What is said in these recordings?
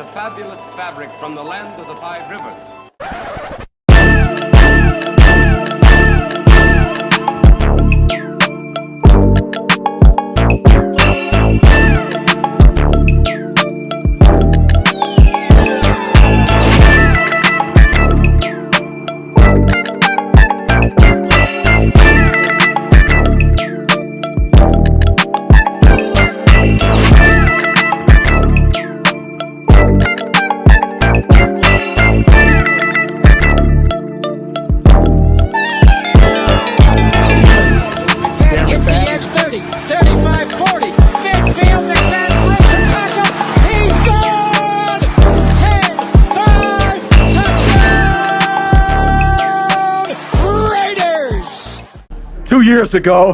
a fabulous fabric from the land of the five rivers. Years ago,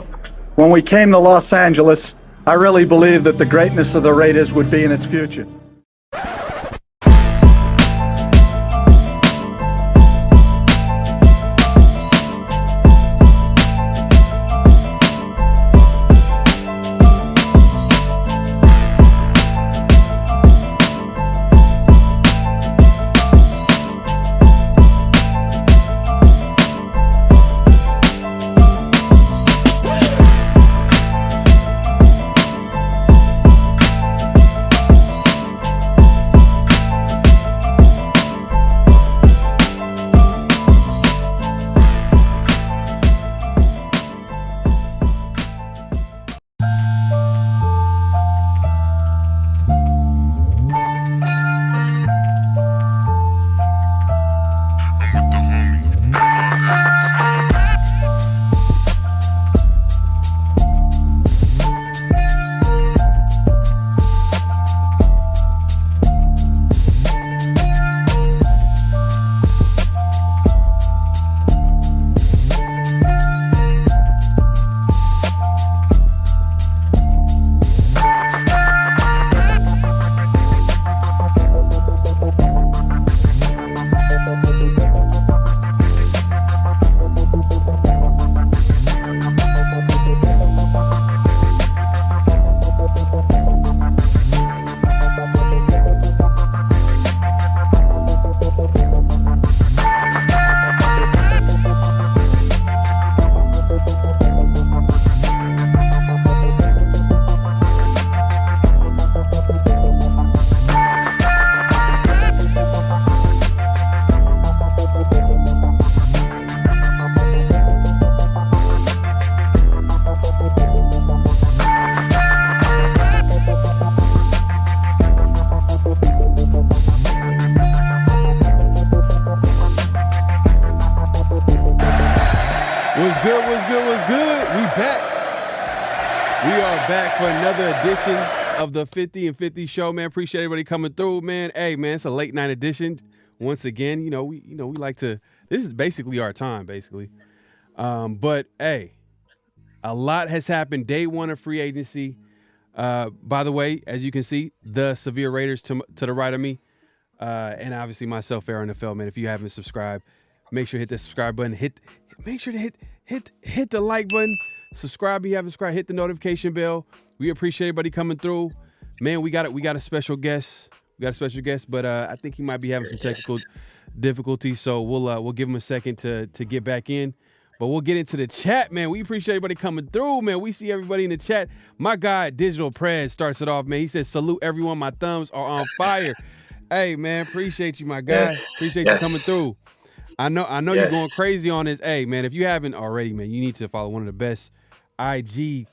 when we came to Los Angeles, I really believed that the greatness of the Raiders would be in its future. For another edition of the 50 and 50 show, man. Appreciate everybody coming through, man. Hey, man, it's a late night edition. Once again, we like to. This is basically our time, basically. But hey, a lot has happened. Day one of free agency. By the way, as you can see, the Severe Raiders to the right of me, and obviously myself, PharoahNFL, man. If you haven't subscribed, make sure to hit the subscribe button. Make sure to hit the like button. Subscribe if you haven't subscribed. Hit the notification bell. We appreciate everybody coming through. Man, we got a special guest. But I think he might be having some technical difficulties, so we'll give him a second to get back in. But we'll get into the chat, man. We appreciate everybody coming through, man. We see everybody in the chat. My guy, Digital Prez, starts it off, man. He says, salute everyone. My thumbs are on fire. Hey, man, appreciate you, my guy. Appreciate you coming through. I know you're going crazy on this. Hey, man, if you haven't already, man, you need to follow one of the best IG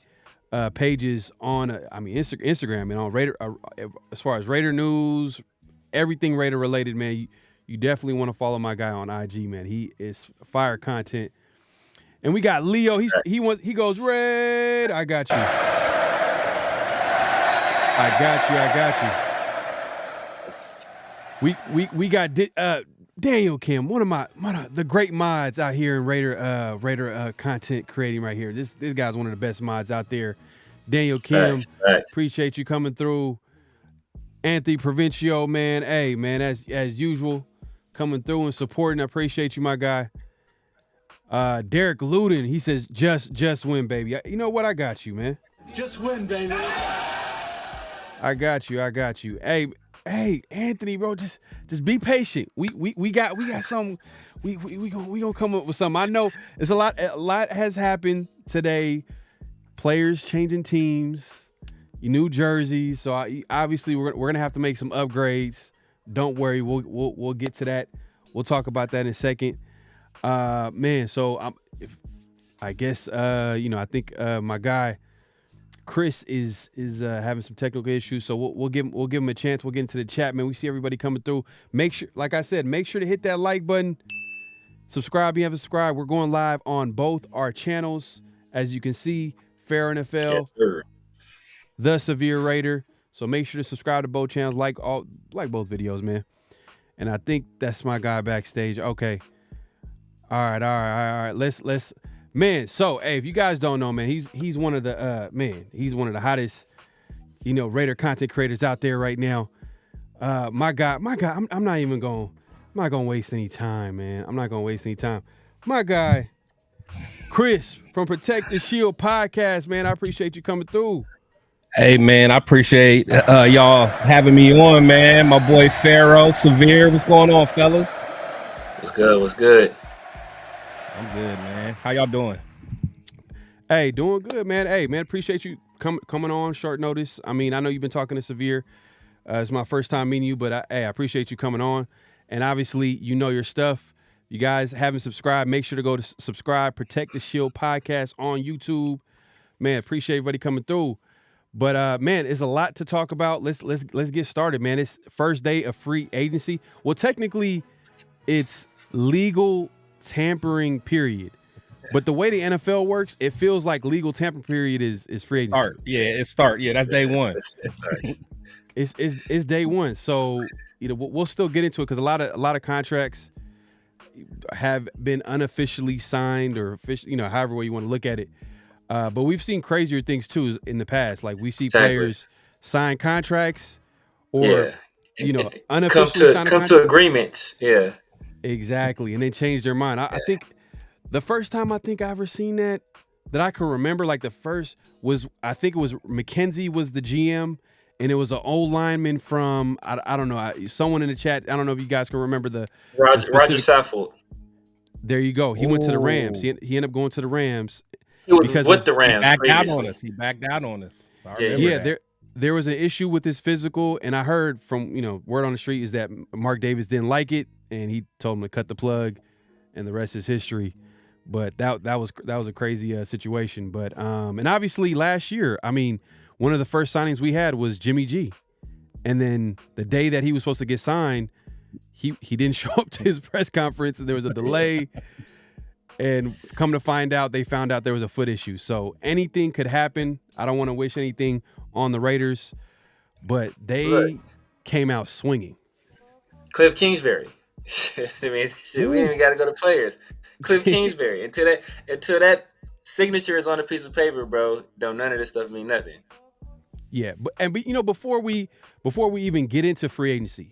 pages on Instagram, and on Raider as far as Raider news, everything Raider related, man. You definitely want to follow my guy on IG, man. He is fire content. And we got Leo. He goes, Raid. I got you. We got Daniel Kim, one of the great mods out here in Raider content creating right here. This guy's one of the best mods out there. Daniel Kim, appreciate you coming through. Anthony Provencio, man, hey man, as usual, coming through and supporting. I appreciate you, my guy. Derek Luden, he says, just win, baby. You know what? I got you, man. Just win, baby. I got you. Hey, Hey, Anthony, bro, just be patient. We got some. We gonna come up with something. I know it's a lot. A lot has happened today. Players changing teams, new jerseys. So obviously we're gonna have to make some upgrades. Don't worry, we'll get to that. We'll talk about that in a second. Man, so I guess I think my guy Chris is having some technical issues, so we'll give him a chance. We'll get into the chat, man. We see everybody coming through. Make sure, like I said, make sure to hit that like button. Subscribe if you haven't subscribed. We're going live on both our channels, as you can see. PharoahNFL, Yes, sir. The Severe Raider. So make sure to subscribe to both channels, like both videos, man. And I think that's my guy backstage. Okay. All right. Let's man. So hey, if you guys don't know, man, he's one of the he's one of the hottest, Raider content creators out there right now. My guy. I'm not gonna waste any time, man. I'm not gonna waste any time. My guy, Chris from Protect the Shield podcast, man. I appreciate you coming through. Hey, man, I appreciate y'all having me on, man. My boy Pharaoh, Severe. What's going on, fellas? What's good? I'm good, man. How y'all doing? Hey, doing good, man. Hey, man, appreciate you coming on short notice. I mean, I know you've been talking to Severe. It's my first time meeting you, but I appreciate you coming on. And obviously, you know your stuff. You guys haven't subscribed, make sure to go to subscribe, Protect the Shield podcast on YouTube. Man, appreciate everybody coming through. But man, it's a lot to talk about. Let's get started, man. It's first day of free agency. Well, technically, it's legal tampering period. But the way the NFL works, it feels like legal tampering period is free agency. Yeah, that's day one. It's day one. So we'll still get into it because a lot of contracts have been unofficially signed or official, however way you want to look at it. But we've seen crazier things too in the past. Like we see players sign contracts or unofficially come to agreements. Yeah, exactly, and then change their mind. I think the first time I ever seen that I can remember, like the first was I think it was McKenzie was the GM, and it was an old lineman from I don't know, someone in the chat. I don't know if you guys can remember the Roger Saffold. There you go. He went to the Rams. He ended up going to the Rams. He was with the Rams. He backed out on us. There was an issue with his physical, and I heard from word on the street is that Mark Davis didn't like it, and he told him to cut the plug, and the rest is history. But that was a crazy situation. But and obviously last year, I mean, one of the first signings we had was Jimmy G, and then the day that he was supposed to get signed, he didn't show up to his press conference, and there was a delay. And come to find out, they found out there was a foot issue. So anything could happen. I don't want to wish anything on the Raiders, but they came out swinging. Cliff Kingsbury. I mean, we ain't even got to go to players. Cliff Kingsbury. Until that signature is on a piece of paper, bro, don't none of this stuff mean nothing. Yeah, but before we even get into free agency,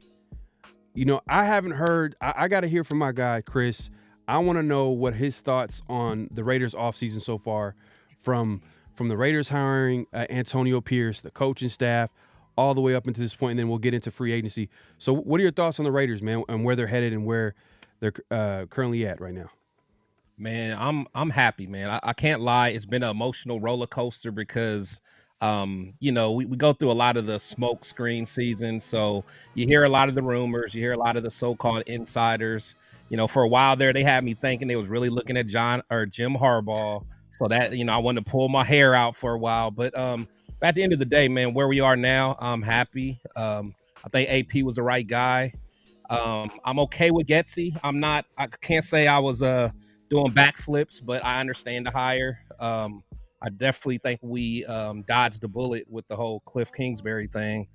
I haven't heard. I got to hear from my guy Chris. I want to know what his thoughts on the Raiders offseason so far, from the Raiders hiring Antonio Pierce, the coaching staff, all the way up into this point, and then we'll get into free agency. So what are your thoughts on the Raiders, man, and where they're headed and where they're currently at right now? Man, I'm happy, man. I can't lie. It's been an emotional roller coaster because we go through a lot of the smoke screen season. So you hear a lot of the rumors, you hear a lot of the so-called insiders. For a while there, they had me thinking they was really looking at Jim Harbaugh. So that, I wanted to pull my hair out for a while. But at the end of the day, man, where we are now, I'm happy. I think AP was the right guy. I'm okay with Getsy. I can't say I was doing backflips, but I understand the hire. I definitely think we dodged the bullet with the whole Cliff Kingsbury thing.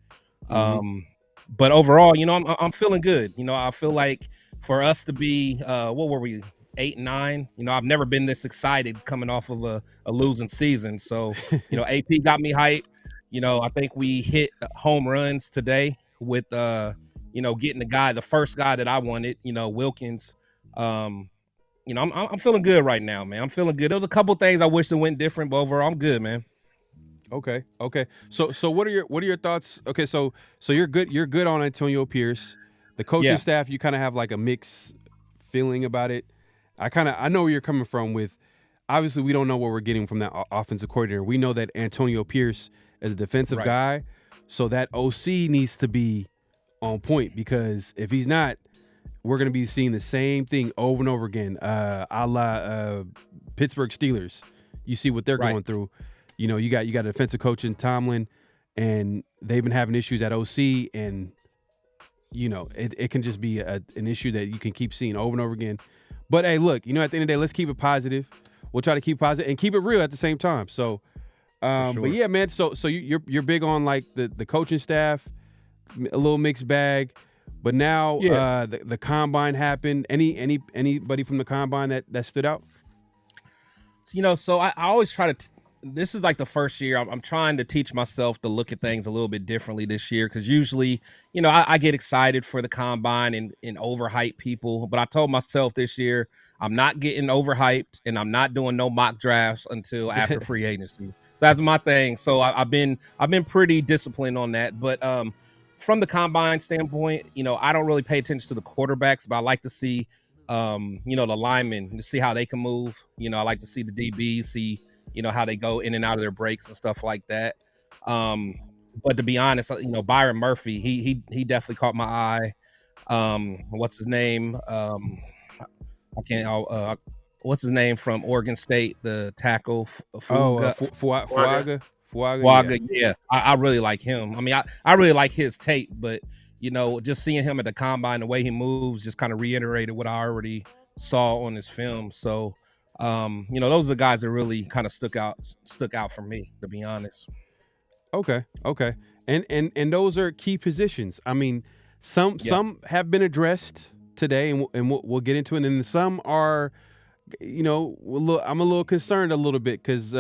But overall, I'm feeling good. I feel like for us to be, what were we, 8-9? I've never been this excited coming off of a losing season. So, AP got me hyped. I think we hit home runs today with, getting the first guy that I wanted, Wilkins. I'm feeling good right now, man. I'm feeling good. There was a couple things I wish that went different, but overall, I'm good, man. Okay. So what are your thoughts? Okay, so you're good on Antonio Pierce. The coaching Yeah. staff, you kind of have like a mixed feeling about it. I know where you're coming from with. Obviously, we don't know what we're getting from that offensive coordinator. We know that Antonio Pierce is a defensive Right. guy, so that OC needs to be on point, because if he's not, we're going to be seeing the same thing over and over again, a la Pittsburgh Steelers. You see what they're Right. going through. You know, you got a defensive coach in Tomlin, and they've been having issues at OC, and you know it can just be an issue that you can keep seeing over and over again. But hey, look, you know, at the end of the day, let's keep it positive. We'll try to keep positive and keep it real at the same time. So, sure. but yeah, man. So you're big on like the coaching staff, a little mixed bag. But now the combine happened. Anybody from the combine that stood out? You know, so I always try to. This is like the first year I'm trying to teach myself to look at things a little bit differently this year, because usually, you know, I get excited for the combine and overhype people. But I told myself this year I'm not getting overhyped, and I'm not doing no mock drafts until after free agency. So that's my thing. So I've been pretty disciplined on that. But from the combine standpoint, you know, I don't really pay attention to the quarterbacks, but I like to see, you know, the linemen, to see how they can move. You know, I like to see the DBs, see, you know, how they go in and out of their breaks and stuff like that. But to be honest, you know, Byron Murphy, he definitely caught my eye. What's his name? What's his name from Oregon State? The tackle, Fuaga. Yeah. I really like him. I mean, I really like his tape, but you know, just seeing him at the combine, the way he moves, just kind of reiterated what I already saw on his film. So, you know, those are the guys that really kind of stuck out for me, to be honest. Okay. And those are key positions. I mean, some have been addressed today, and we'll get into it. And some are, you know, I'm a little concerned a little bit, because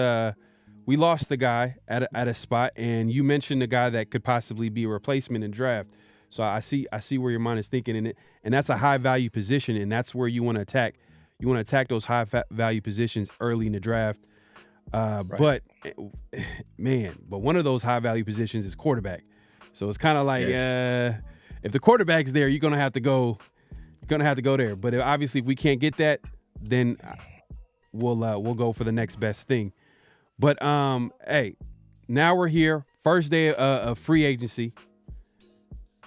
we lost the guy at a spot, and you mentioned the guy that could possibly be a replacement in draft. So I see where your mind is thinking in it, and that's a high value position, and that's where you want to attack. You want to attack those high value positions early in the draft. Right. But one of those high value positions is quarterback. So it's kind of like, if the quarterback's there, you're gonna have to go there. But obviously, if we can't get that, then we'll go for the next best thing. But hey, now we're here, first day of free agency,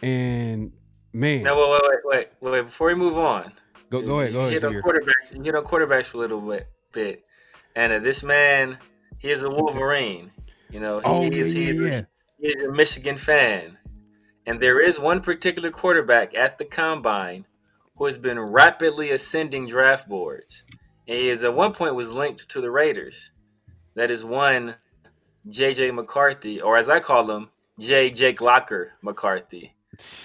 and man. No, wait. Before we move on, go ahead. You hit on quarterbacks for a little bit, and this man, he is a Wolverine. You know, he's a Michigan fan, and there is one particular quarterback at the combine who has been rapidly ascending draft boards, and he is at one point was linked to the Raiders. That is one J.J. McCarthy, or as I call him, Jake Locker McCarthy.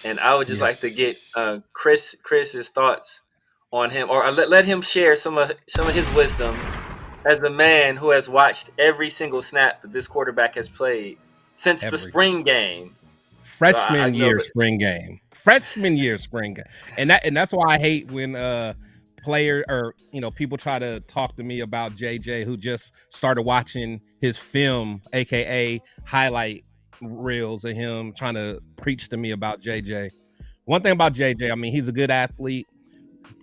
And I would just like to get Chris's thoughts on him, or let him share some of his wisdom as the man who has watched every single snap that this quarterback has played since the spring game. Freshman year spring game. And that's why I hate when player or, you know, people try to talk to me about JJ, who just started watching his film, aka highlight reels of him, trying to preach to me about JJ. One thing about JJ, I mean, he's a good athlete.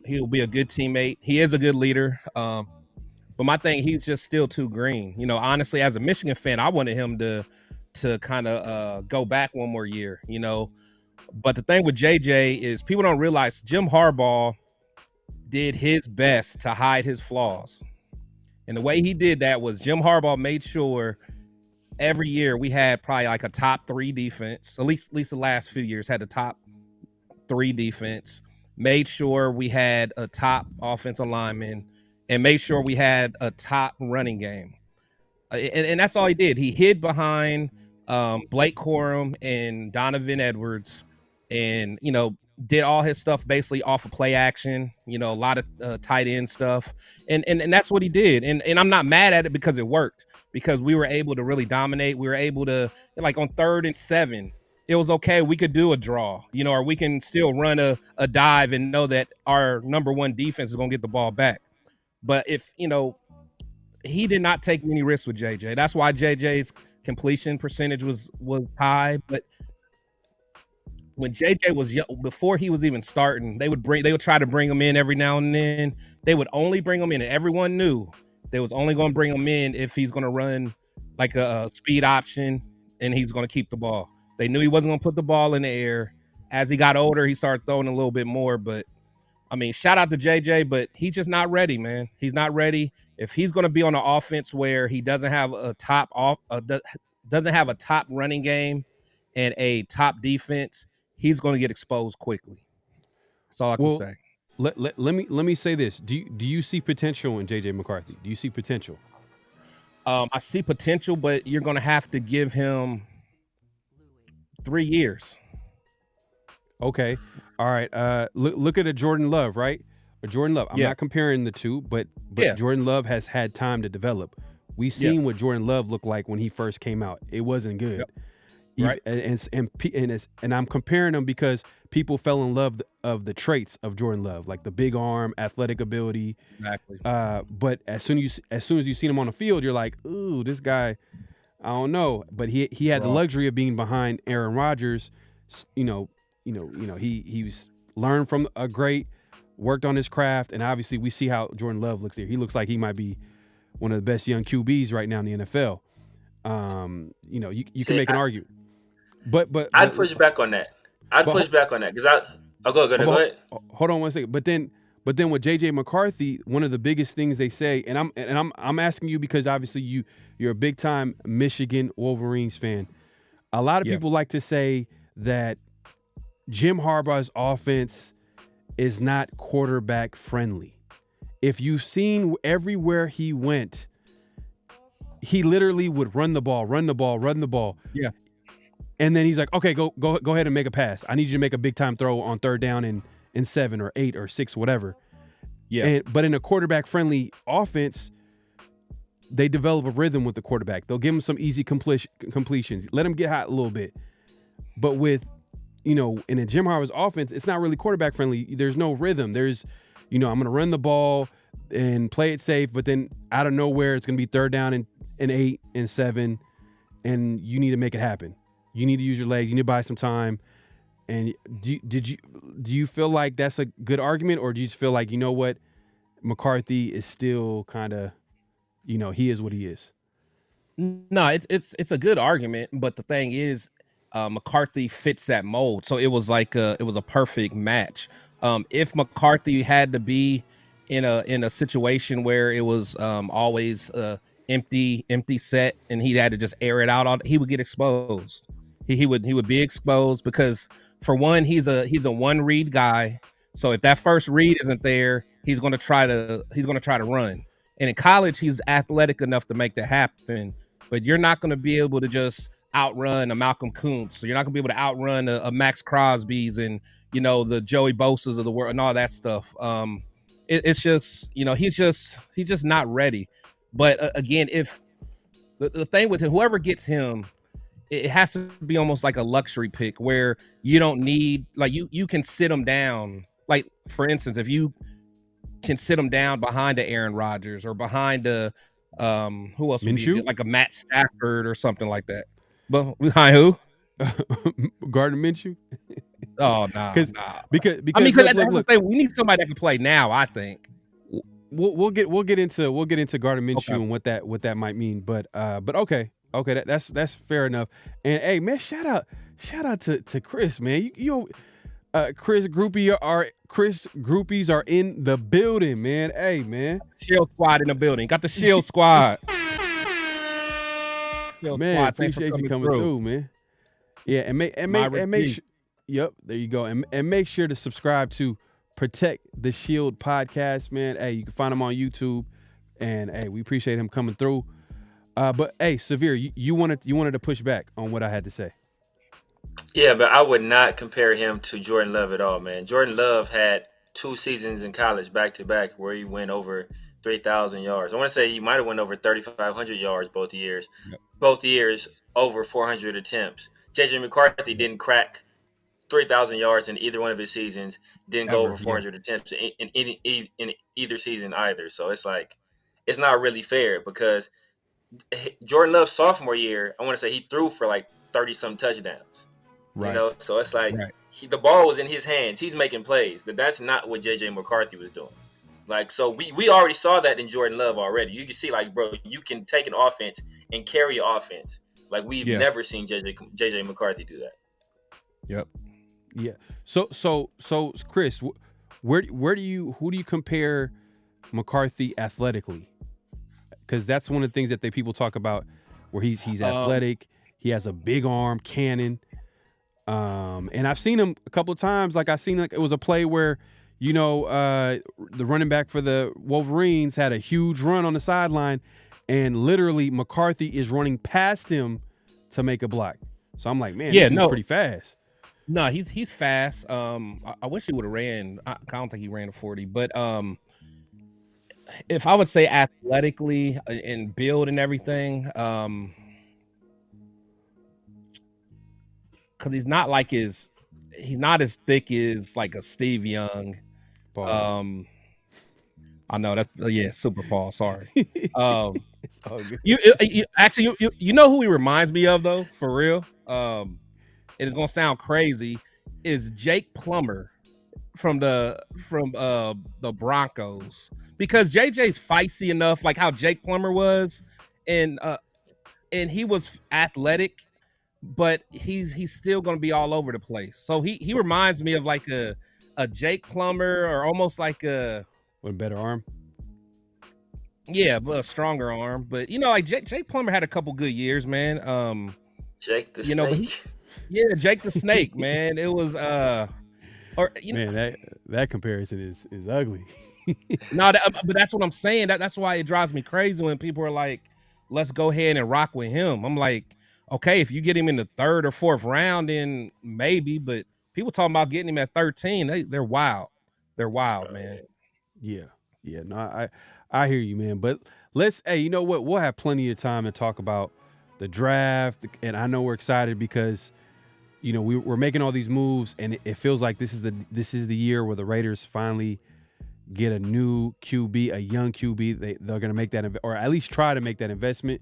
He'll be a good teammate. He is a good leader. But my thing, he's just still too green. You know, honestly, as a Michigan fan, I wanted him to kind of go back one more year, you know. But the thing with JJ is people don't realize Jim Harbaugh did his best to hide his flaws. And the way he did that was Jim Harbaugh made sure every year we had probably like a top 3 defense, at least the last few years had the top 3 defense, made sure we had a top offensive lineman, and made sure we had a top running game. And that's all he did. He hid behind Blake Corum and Donovan Edwards, and, you know, did all his stuff basically off of play action, you know, a lot of tight end stuff. And that's what he did. And I'm not mad at it because it worked, because we were able to really dominate. We were able to, like on 3rd and 7, it was okay. We could do a draw, you know, or we can still run a dive and know that our number 1 defense is going to get the ball back. But if, you know, he did not take many risks with JJ. That's why JJ's completion percentage was high, but when JJ was young, before he was even starting, they would try to bring him in every now and then. They would only bring him in, and everyone knew they was only going to bring him in if he's going to run like a speed option and he's going to keep the ball. They knew he wasn't going to put the ball in the air. As he got older, he started throwing a little bit more. But I mean, shout out to JJ, but he's just not ready, man. He's not ready. If he's going to be on an offense where he doesn't have a top running game and a top defense, he's going to get exposed quickly. That's all I can say. Let me say this. Do you see potential in JJ McCarthy? Do you see potential? I see potential, but you're going to have to give him 3 years. Okay. All right. Look at a Jordan Love, right? A Jordan Love. I'm not comparing the two, but Jordan Love has had time to develop. We seen what Jordan Love looked like when he first came out. It wasn't good. Yep. Right. And I'm comparing them because people fell in love of the traits of Jordan Love, like the big arm, athletic ability. Exactly. But as soon as you seen him on the field, you're like, ooh, this guy, I don't know. But he had the luxury of being behind Aaron Rodgers. He was learned from a great, worked on his craft, and obviously we see how Jordan Love looks here. He looks like he might be one of the best young QBs right now in the NFL. You can make an argument. But I'd push back on that. Push back on that because go ahead. Hold on one second. But then with JJ McCarthy, one of the biggest things they say, and I'm asking you because obviously you're a big time Michigan Wolverines fan. A lot of people like to say that Jim Harbaugh's offense is not quarterback friendly. If you've seen everywhere he went, he literally would run the ball. Yeah. And then he's like, okay, go ahead and make a pass. I need you to make a big time throw on third down in 7 or 8 or 6, whatever. Yeah. But in a quarterback friendly offense, they develop a rhythm with the quarterback. They'll give him some easy completions. Let him get hot a little bit. But with, in a Jim Harbaugh's offense, it's not really quarterback friendly. There's no rhythm. There's, I'm going to run the ball and play it safe, but then out of nowhere, it's going to be third down and 8 and 7, and you need to make it happen. You need to use your legs. You need to buy some time. And do you feel like that's a good argument, or do you just feel like, what, McCarthy is still kind of, he is what he is? No, it's a good argument, but the thing is, McCarthy fits that mold. So it was like it was a perfect match. If McCarthy had to be in a situation where it was always empty set and he had to just air it out, he would get exposed. He would be exposed because, for one, he's a one read guy. So if that first read isn't there, he's going to try to run. And in college, he's athletic enough to make that happen. But you're not going to be able to just outrun a Malcolm Koonce. So you're not going to be able to outrun a Max Crosby's and the Joey Bosa's of the world and all that stuff. It's just he's just not ready. But again, if the thing with him, whoever gets him, it has to be almost like a luxury pick where you don't need, like, you can sit him down. Like, for instance, if you can sit him down behind a Aaron Rodgers or behind a who else would Minshew? like a Matt Stafford or something like that. But behind who? Gardner Minshew? Oh, nah. Because I mean, look, we need somebody that can play now, I think. We'll get into Gardner Minshew and what that might mean, but okay, that's fair enough. And hey, man, shout out to Chris, man. Chris groupies are in the building, man. Hey, man, Shield Squad in the building. Got the Shield Squad. Man, appreciate you coming through, man. Yeah, and make sure. Yep, there you go, and make sure to subscribe to Protect the Shield podcast, man. Hey, you can find him on YouTube, and hey, we appreciate him coming through. But hey, Severe, you wanted to push back on what I had to say. Yeah, but I would not compare him to Jordan Love at all, man. Jordan Love had 2 seasons in college back to back where he went over 3,000 yards. I want to say he might have went over 3,500 yards both years. Yep. Both years over 400 attempts. JJ McCarthy didn't crack 3,000 yards in either one of his seasons. Didn't go over 400 attempts in either season either. So it's like, it's not really fair because Jordan Love's sophomore year, I want to say he threw for like 30-some touchdowns. Right. You know, so it's like the ball was in his hands. He's making plays. That's not what J.J. McCarthy was doing. Like, so we already saw that in Jordan Love already. You can see, like, bro, you can take an offense and carry an offense. Like, we've never seen J.J. McCarthy do that. Yep. Yeah. So Chris, who do you compare McCarthy athletically? Because that's one of the things that people talk about, where he's athletic, he has a big arm, cannon. And I've seen him a couple of times. Like, I seen, like, it was a play where, the running back for the Wolverines had a huge run on the sideline, and literally McCarthy is running past him to make a block. So I'm like, man, this dude's pretty fast. No, he's fast. I wish he would have ran. I don't think he ran a 40, but if I would say athletically and build and everything, because he's not as thick as like a Steve Young. I know that's super Paul. Sorry. You actually know who he reminds me of, though, for real. It's gonna sound crazy. Is Jake Plummer from the Broncos, because JJ's feisty enough, like how Jake Plummer was, and he was athletic, but he's still gonna be all over the place. So he reminds me of like a Jake Plummer, or almost like a better arm. Yeah, but a stronger arm. But like Jake Plummer had a couple good years, man. Jake the Snake. Jake the Snake, man. It was man, that comparison is ugly. No, but that's what I'm saying. That's why it drives me crazy when people are like, let's go ahead and rock with him. I'm like, okay, if you get him in the 3rd or 4th round, then maybe, but people talking about getting him at 13, they're wild. They're wild, man. Yeah. No, I hear you, man. But hey, you know what? We'll have plenty of time to talk about the draft, and I know we're excited because we're making all these moves, and it feels like this is the year where the Raiders finally get a new QB, a young QB. They're going to make that, or at least try to make that investment.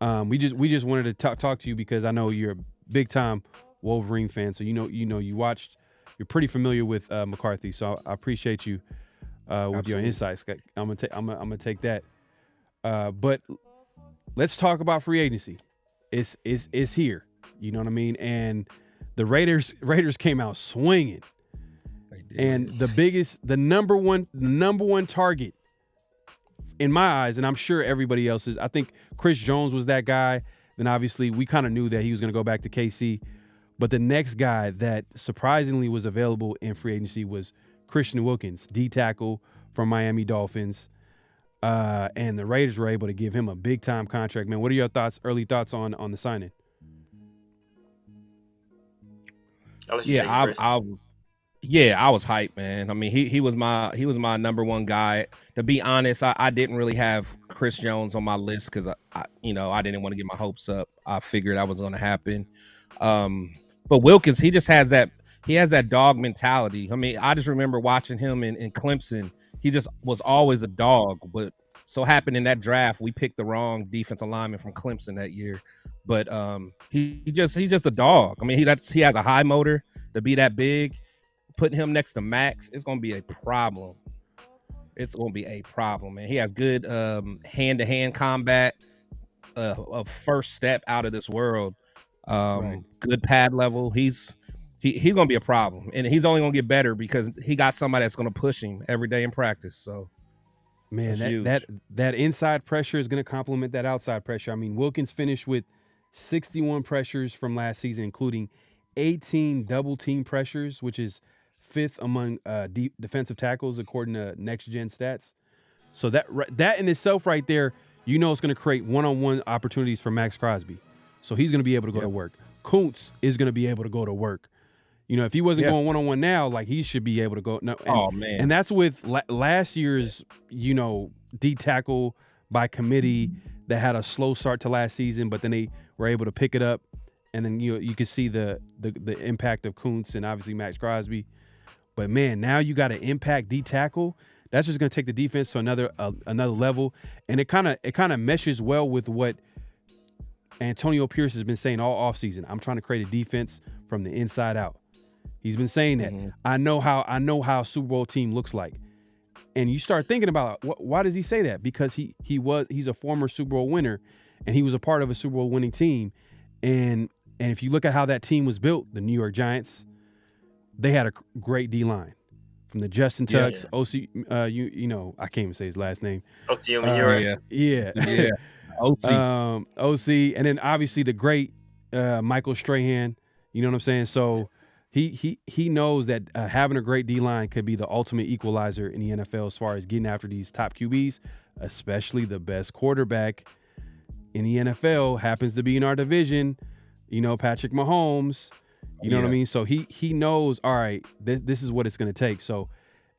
We just wanted to talk to you because I know you're a big time Wolverine fan, so you watched. You're pretty familiar with McCarthy, so I appreciate you with your insights. I'm gonna take that. But let's talk about free agency. It's here. You know what I mean? And the Raiders came out swinging. And the number one target in my eyes, and I'm sure everybody else's, I think Chris Jones was that guy. Then obviously we kind of knew that he was going to go back to KC. But the next guy that surprisingly was available in free agency was Christian Wilkins, D tackle from Miami Dolphins. And the Raiders were able to give him a big time contract. Man, what are your early thoughts on the signing? I was hyped, man. I mean, he was my number one guy. To be honest, I didn't really have Chris Jones on my list because I didn't want to get my hopes up. I figured that was going to happen. But Wilkins, he just has that dog mentality. I mean, I just remember watching him in Clemson. He just was always a dog. But so happened in that draft, we picked the wrong defensive lineman from Clemson that year. But he's just a dog. I mean, he has a high motor to be that big. Putting him next to Max, it's going to be a problem. It's going to be a problem, man. He has good hand-to-hand combat, a first step out of this world. Right. Good pad level. He's going to be a problem, and he's only going to get better because he got somebody that's going to push him every day in practice. So, man, that inside pressure is going to complement that outside pressure. I mean, Wilkins finished with 61 pressures from last season, including 18 double team pressures, which is 5th among defensive tackles according to Next Gen Stats. So that in itself right there, it's going to create one-on-one opportunities for Max Crosby. So he's going to be able to go to work. Koonce is going to be able to go to work. If he wasn't going one-on-one now, like, he should be able to go. No, man. And that's with last year's, D tackle by committee that had a slow start to last season, but then they were able to pick it up. And then, you could see the impact of Koonce and obviously Max Crosby. But, man, now you got an impact D tackle. That's just going to take the defense to another level, and it kind of meshes well with what Antonio Pierce has been saying all offseason. I'm trying to create a defense from the inside out. He's been saying that. I know how a Super Bowl team looks like. And you start thinking about why does he say that? Because he's a former Super Bowl winner, and he was a part of a Super Bowl winning team. And if you look at how that team was built, the New York Giants, they had a great D line. From the Justin Tucks, OC, you know, I can't even say his last name. OC, yeah. OC, and then obviously the great Michael Strahan. You know what I'm saying? So he knows that having a great D line could be the ultimate equalizer in the NFL as far as getting after these top QBs, especially the best quarterback in the NFL happens to be in our division. You know, Patrick Mahomes. You know what I mean? So he knows, all right, this is what it's going to take. So,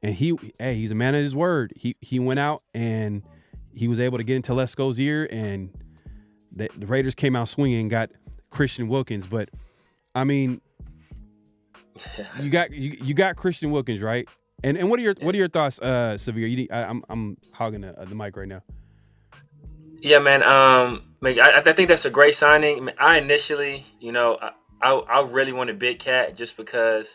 and he's a man of his word. He went out and he was able to get into Telesco's ear, and the Raiders came out swinging and got Christian Wilkins. But I mean, you got Christian Wilkins, right? And what are your thoughts, Severe? I'm hogging the mic right now. Yeah, man. I think that's a great signing. I initially, you know, I really wanted Big Cat just because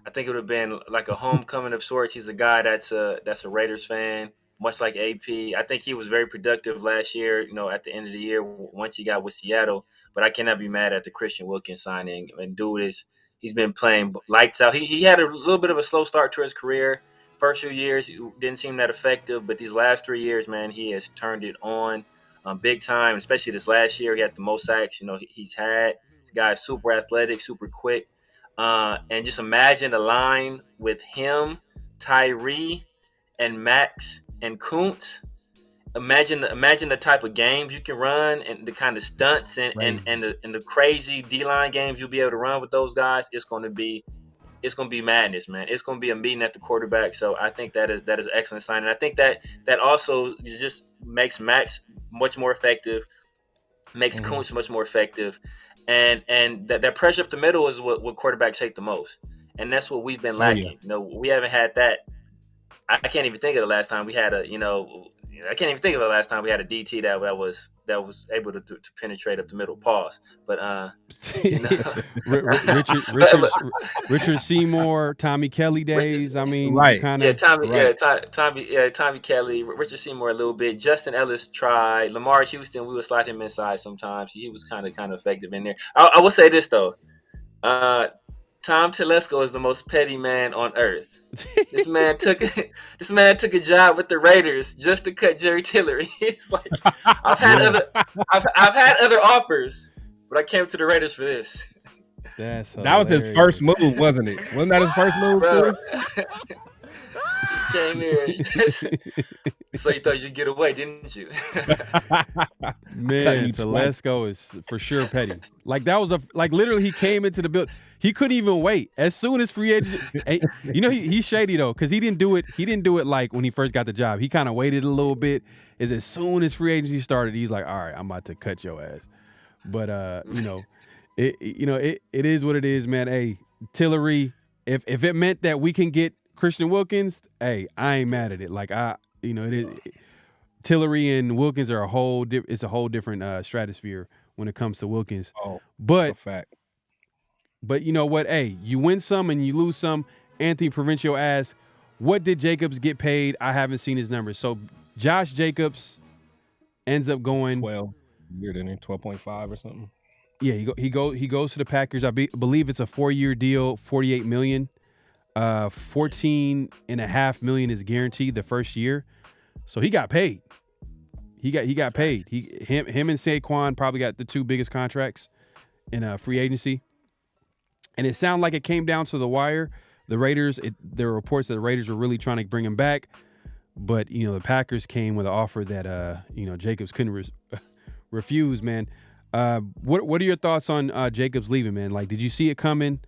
I think it would have been like a homecoming of sorts. He's a guy that's a Raiders fan, much like AP. I think he was very productive last year, you know, at the end of the year once he got with Seattle. But I cannot be mad at the Christian Wilkins signing. I mean, he's been playing lights out. He had a little bit of a slow start to his career. First few years didn't seem that effective, but these last 3 years, man, he has turned it on big time. Especially this last year, he had the most sacks, you know, he's had. This guy is super athletic, super quick. And just imagine a line with him, Tyree, and Max and Koonce. Imagine the type of games you can run and the kind of stunts and the crazy D-line games you'll be able to run with those guys. It's going to be madness, man. It's going to be a meeting at the quarterback. So I think that is an excellent sign. And I think that also just makes Max much more effective, makes Koonce much more effective. And that pressure up the middle is what quarterbacks hate the most. And that's what we've been lacking. You know, we haven't had that. I can't even think of the last time we had a DT that was able to penetrate up the middle. Pause. But you know. Richard Seymour, Tommy Kelly days. I mean, right? Tommy Kelly, Richard Seymour a little bit. Justin Ellis tried. Lamar Houston, we would slide him inside sometimes. He was kind of effective in there. I will say this though. Tom Telesco is the most petty man on earth. This man took a job with the Raiders just to cut Jerry Tillery. He's like, I've had other offers, but I came to the Raiders for this. That was his first move, wasn't it? Wasn't that his first move, bro? He came here. So you thought you'd get away, didn't you? Man, Telesco is for sure petty. Like that was literally he came into the building. He couldn't even wait. As soon as free agent, you know, he's shady though, because he didn't do it like when he first got the job. He kind of waited a little bit. As soon as free agency started, he's like, all right, I'm about to cut your ass. But you know, it is what it is, man. Hey, Tillery, if it meant that we can get Christian Wilkins, hey, I ain't mad at it. Like it is. Tillery and Wilkins are a whole different stratosphere when it comes to Wilkins. Oh, but that's a fact. But you know what? Hey, you win some and you lose some. Anthony Provincial asks, what did Jacobs get paid? I haven't seen his numbers. So Josh Jacobs ends up going 12. You're in 12.5 or something. Yeah, he goes to the Packers. I believe it's a 4-year deal, $48 million. $14.5 million is guaranteed the first year. So he got paid. He got paid. Him and Saquon probably got the two biggest contracts in free agency. And it sounded like it came down to the wire. The Raiders, there were reports that the Raiders were really trying to bring him back. But, you know, the Packers came with an offer that, Jacobs couldn't refuse, man. What are your thoughts on Jacobs leaving, man? Like, did you see it coming?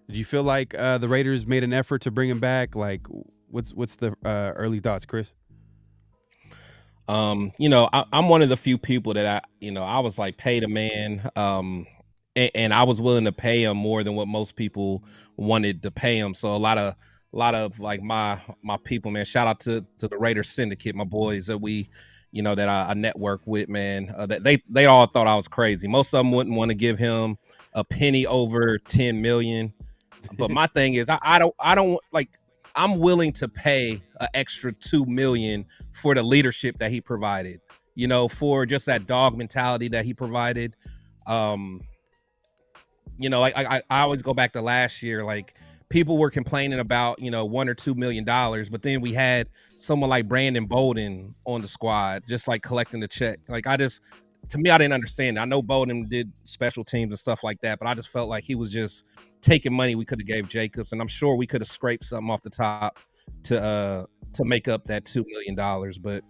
Did you feel like the Raiders made an effort to bring him back? Like, what's the early thoughts, Chris? I'm one of the few people that I was like, pay the man. And I was willing to pay him more than what most people wanted to pay him. So a lot of lot of like my people, man. Shout out to the Raiders Syndicate, my boys that we, that I network with, man. That they all thought I was crazy. Most of them wouldn't want to give him a penny over 10 million. But my thing is, I don't like. I'm willing to pay an extra 2 million for the leadership that he provided. For just that dog mentality that he provided. Like I always go back to last year, like people were complaining about, $1 or $2 million, but then we had someone like Brandon Bolden on the squad, just like collecting the check. Like to me, I didn't understand it. I know Bolden did special teams and stuff like that, but I just felt like he was just taking money we could have gave Jacobs, and I'm sure we could have scraped something off the top to make up that $2 million. But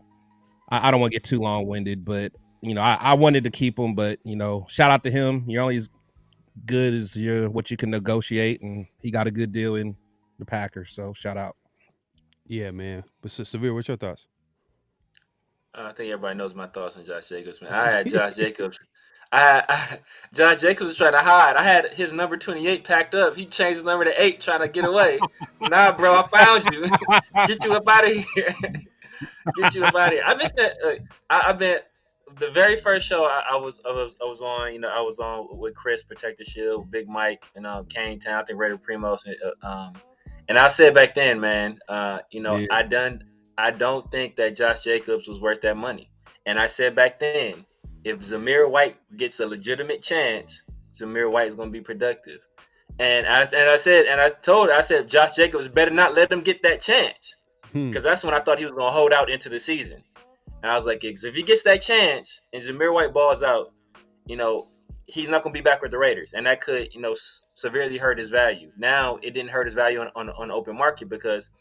I don't want to get too long-winded, but I wanted to keep him, but shout out to him. You're only as good as what you can negotiate, and he got a good deal in the Packers, so shout out. Yeah, man. But Severe, what's your thoughts? I think everybody knows my thoughts on Josh Jacobs, man. I had Josh Jacobs. Josh Jacobs was trying to hide. I had his number 28 packed up. He changed his number to 8, trying to get away. Nah, bro, I found you. Get you up out of here. Get you up out of here. I missed that. I've been the very first show I was on. I was on with Chris, Protect the Shield, Big Mike, and Kane Town. I think Raider Primos, and I said back then, man, yeah. I don't think that Josh Jacobs was worth that money. And I said back then, if Zamir White gets a legitimate chance, Zamir White is going to be productive. And I said Josh Jacobs better not let him get that chance, because that's when I thought he was going to hold out into the season. And I was like, if he gets that chance and Zamir White balls out, he's not going to be back with the Raiders, and that could severely hurt his value. Now it didn't hurt his value on the open market because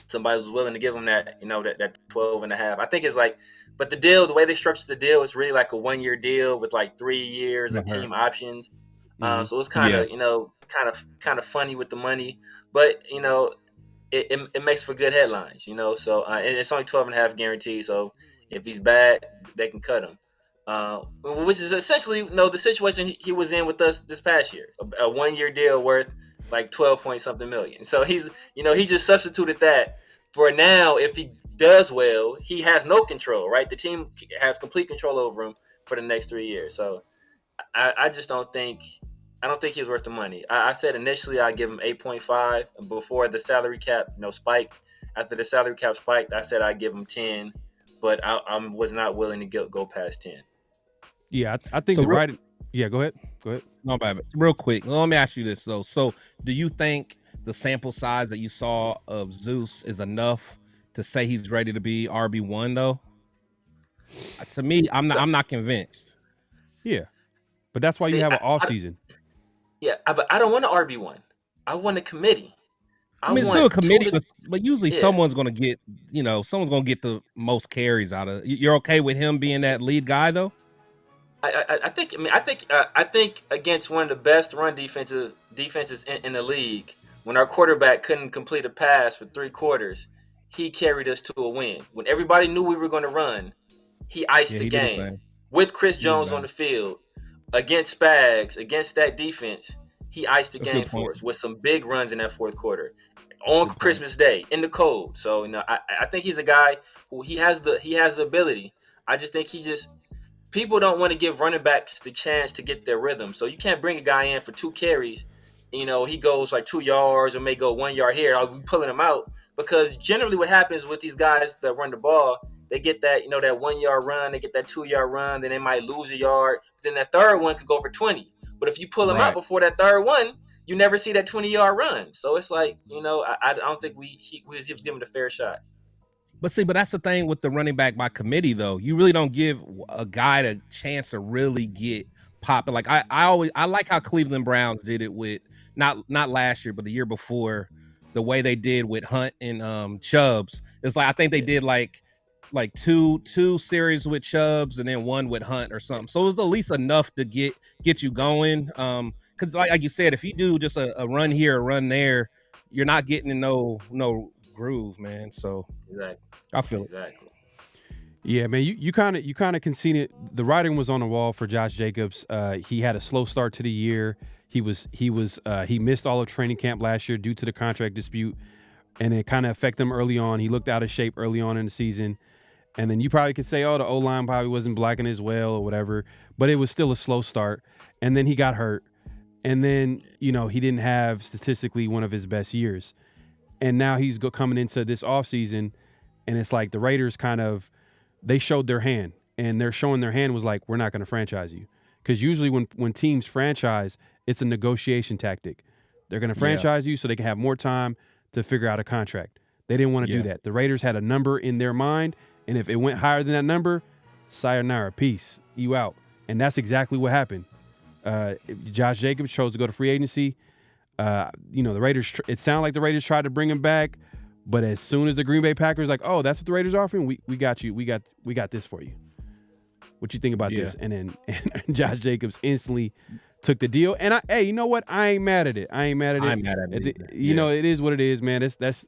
somebody was willing to give him that, that 12 and a half. I think it's like, but the way they structured the deal is really like a 1-year deal with like 3 years of team options. So it's kind of funny with the money, but it makes for good headlines, So it's only 12 and a half guaranteed. So if he's bad, they can cut him. Which is essentially the situation he was in with us this past year, a 1-year deal worth like 12 point something million. So he's he just substituted that for now. If he does well, he has no control, right? The team has complete control over him for the next 3 years. So I just don't think he was worth the money. I said initially I'd give him 8.5 before the salary cap spiked. After the salary cap spiked, I said I'd give him 10, but I was not willing to go past 10. Yeah, I think Yeah, go ahead. No, bad. Real quick, let me ask you this though. So, do you think the sample size that you saw of Zeus is enough to say he's ready to be RB1 though? To me, I'm not convinced. Yeah, but that's why you have an off season. But I don't want an RB1. I want a committee. I mean, it's still a committee, but usually someone's going to get, the most carries out of it. You're okay with him being that lead guy though? I think against one of the best run defenses in the league, when our quarterback couldn't complete a pass for 3 quarters, he carried us to a win. When everybody knew we were going to run, he iced the game with Chris Jones on the field against Spags, against that defense. He iced the game for us with some big runs in that fourth quarter on Christmas Day in the cold. So I think he's a guy who he has the ability. I just think people don't want to give running backs the chance to get their rhythm. So you can't bring a guy in for 2 carries. He goes like 2 yards or may go 1 yard here. I'll be pulling him out, because generally what happens with these guys that run the ball, they get that, that 1 yard run, they get that 2 yard run, then they might lose a yard. But then that third one could go for 20. But if you pull him out before that third one, you never see that 20-yard run. So it's like, I don't think he was given a fair shot. But that's the thing with the running back by committee, though. You really don't give a guy a chance to really get popping. Like I like how Cleveland Browns did it with not last year, but the year before, the way they did with Hunt and Chubbs. It's like I think they did like two series with Chubbs and then 1 with Hunt or something. So it was at least enough to get you going. Because like you said, if you do just a run here, a run there, you're not getting in no groove, man. So exactly. I feel exactly. Yeah, man, you kind of conceded. The writing was on the wall for Josh Jacobs. He had a slow start to the year. He missed all of training camp last year due to the contract dispute. and it kind of affected him early on. He looked out of shape early on in the season. And then you probably could say, oh, the O-line probably wasn't blocking as well or whatever, but it was still a slow start. And then he got hurt. And then, he didn't have statistically one of his best years. And now he's coming into this offseason, and it's like the Raiders they showed their hand. And they're showing their hand was like, we're not going to franchise you. Because usually when teams franchise, it's a negotiation tactic. They're going to franchise you so they can have more time to figure out a contract. They didn't want to do that. The Raiders had a number in their mind, and if it went higher than that number, sayonara, peace, you out. And that's exactly what happened. Josh Jacobs chose to go to free agency. The Raiders, it sounded like the Raiders tried to bring him back, but as soon as the Green Bay Packers like, oh, that's what the Raiders are offering, we got you. We got this for you. What you think about this? And then Josh Jacobs instantly took the deal. And you know what? I ain't mad at it. I'm mad at it. It is what it is, man. It's just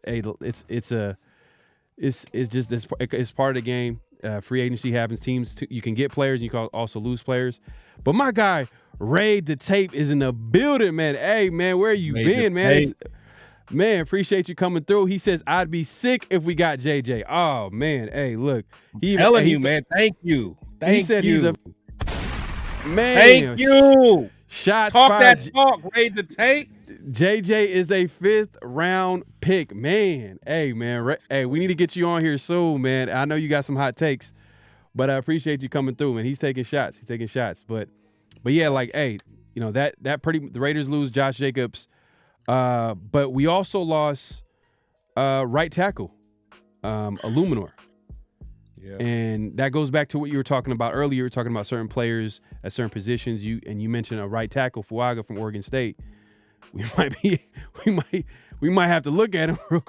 this. It's part of the game. Free agency happens. Teams, you can get players. You can also lose players. But my guy, Ray the Tape, is in the building, man. Hey, man, where you been, man? Man, appreciate you coming through. He says, I'd be sick if we got JJ. Oh, man. Hey, look. Telling you, man. Thank you. He said he's a man. Thank you. Shots talk fired. That talk, Ray the Tape. JJ is a 5th round pick, man. Hey, man. Hey, we need to get you on here soon, man. I know you got some hot takes, but I appreciate you coming through, man. He's taking shots. But yeah, like, hey, the Raiders lose Josh Jacobs, but we also lost right tackle, Illuminor. Yeah. And that goes back to what you were talking about earlier. You were talking about certain players at certain positions. You mentioned a right tackle, Fuaga from Oregon State. We might have to look at him a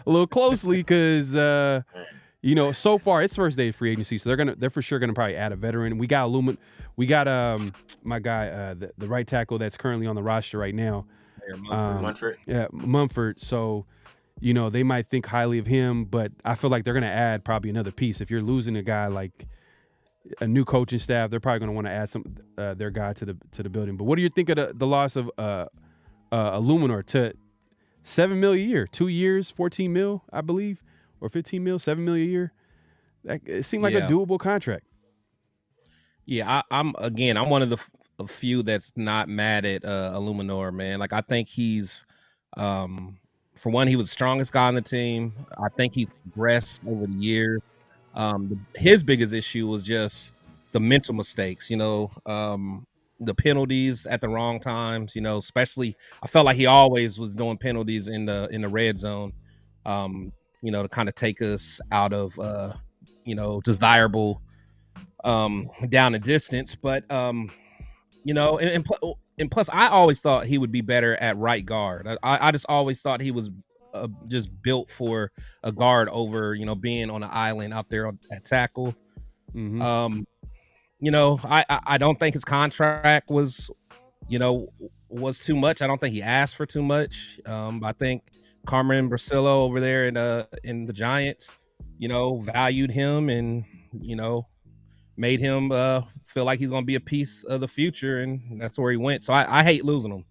little closely because so far it's first day of free agency, so they're for sure gonna probably add a veteran. We got my guy, the right tackle that's currently on the roster right now, Munford. Yeah, Mumford. So they might think highly of him, but I feel like they're gonna add probably another piece. If you're losing a guy like a new coaching staff, they're probably gonna want to add their guy to the building. But what do you think of the loss of Illuminor to $7 million a year, 2 years, 14 mil, I believe, or 15 mil, 7 million a year? It seemed like a doable contract. Yeah, I'm one of the few that's not mad at Illuminor, man. Like, I think he's, for one, he was the strongest guy on the team. I think he's progressed over the years. His biggest issue was just the mental mistakes, the penalties at the wrong times, especially I felt like he always was doing penalties in the red zone, to kind of take us out of, desirable down and distance. But, and plus I always thought he would be better at right guard. I just always thought he was just built for a guard over, being on an island out there at tackle. Mm-hmm. I don't think his contract was too much. I don't think he asked for too much. I think Carmen Brasillo over there in the Giants, valued him and, made him feel like he's going to be a piece of the future, and that's where he went. So I hate losing him.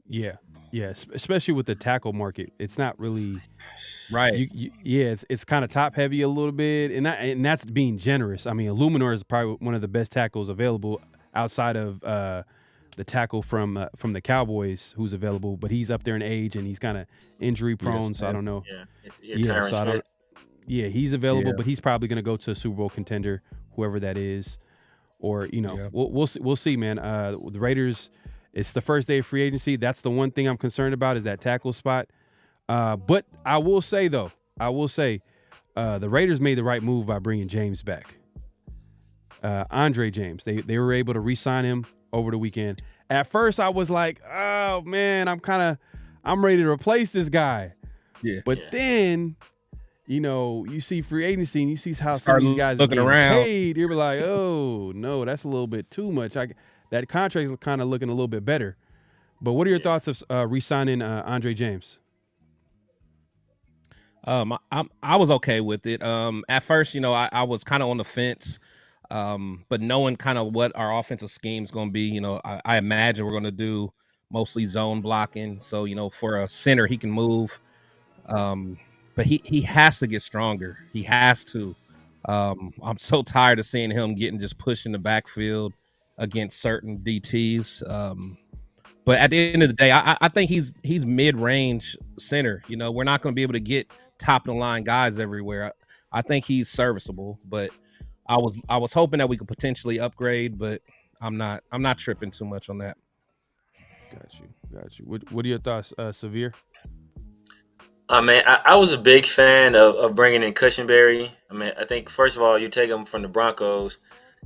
Yeah, especially with the tackle market. It's not really right. It's kind of top heavy a little bit, and that's being generous. I mean, Illuminor is probably one of the best tackles available outside of the tackle from the Cowboys who's available, but he's up there in age and he's kind of injury prone. So I don't know. He's available, but he's probably going to go to a Super Bowl contender, whoever that is, or we'll see, man. The Raiders. It's the first day of free agency. That's the one thing I'm concerned about is that tackle spot. But I will say, the Raiders made the right move by bringing James back. Andre James. They were able to re-sign him over the weekend. At first, I was like, oh, man, I'm ready to replace this guy. Yeah. But then, you see free agency and you see how some of these guys looking are around. paid. You're like, oh, no, that's a little bit too much. That contract is kind of looking a little bit better. But what are your thoughts of re-signing Andre James? I was okay with it. At first, I was kind of on the fence. But knowing kind of what our offensive scheme is going to be, I imagine we're going to do mostly zone blocking. So, for a center, he can move But he has to get stronger. He has to. I'm so tired of seeing him getting just pushed in the backfield against certain DTs. But at the end of the day, I think he's mid-range center. You know, we're not going to be able to get top of the line guys everywhere. I think he's serviceable, but I was hoping that we could potentially upgrade, but I'm not tripping too much on that. Got you. What are your thoughts, Severe? Man, I was a big fan of bringing in Cushenberry. I mean, I think first of all, you take him from the Broncos.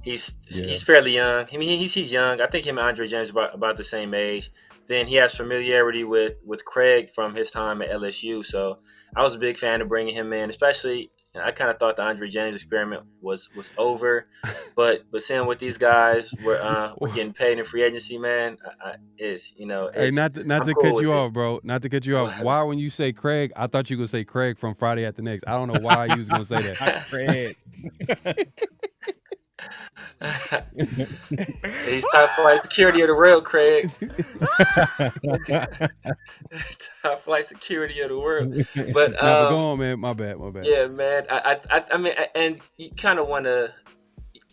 He's fairly young. I mean, he's young. I think him and Andre James are about the same age. Then he has familiarity with Craig from his time at LSU. So I was a big fan of bringing him in, especially. I kind of thought the Andre James experiment was over, but seeing what these guys were getting paid in free agency, man, Hey, not to cut you off, bro. Not to cut you off. Why when you say Craig, I thought you were gonna say Craig from Friday After Next. I don't know why you was gonna say that. Craig. He's top flight security of the world, Craig. Top flight security of the world. But go on, man. My bad. Yeah, man. I mean, and you kind of want to.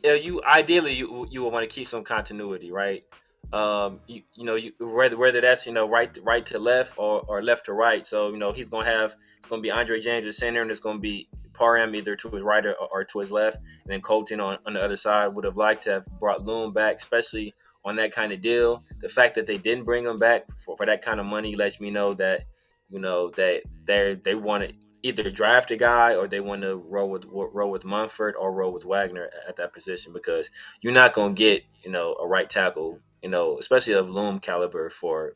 You ideally you would want to keep some continuity, right? Whether that's right to left or left to right. So it's gonna be Andre James at center, and it's gonna be Parham either to his right or to his left, and then Colton on the other side. Would have liked to have brought Loom back, especially on that kind of deal. The fact that they didn't bring him back for that kind of money lets me know that that they want to either draft a guy or they want to roll with Munford or roll with Wagner at that position, because you're not gonna get a right tackle, especially of Loom caliber for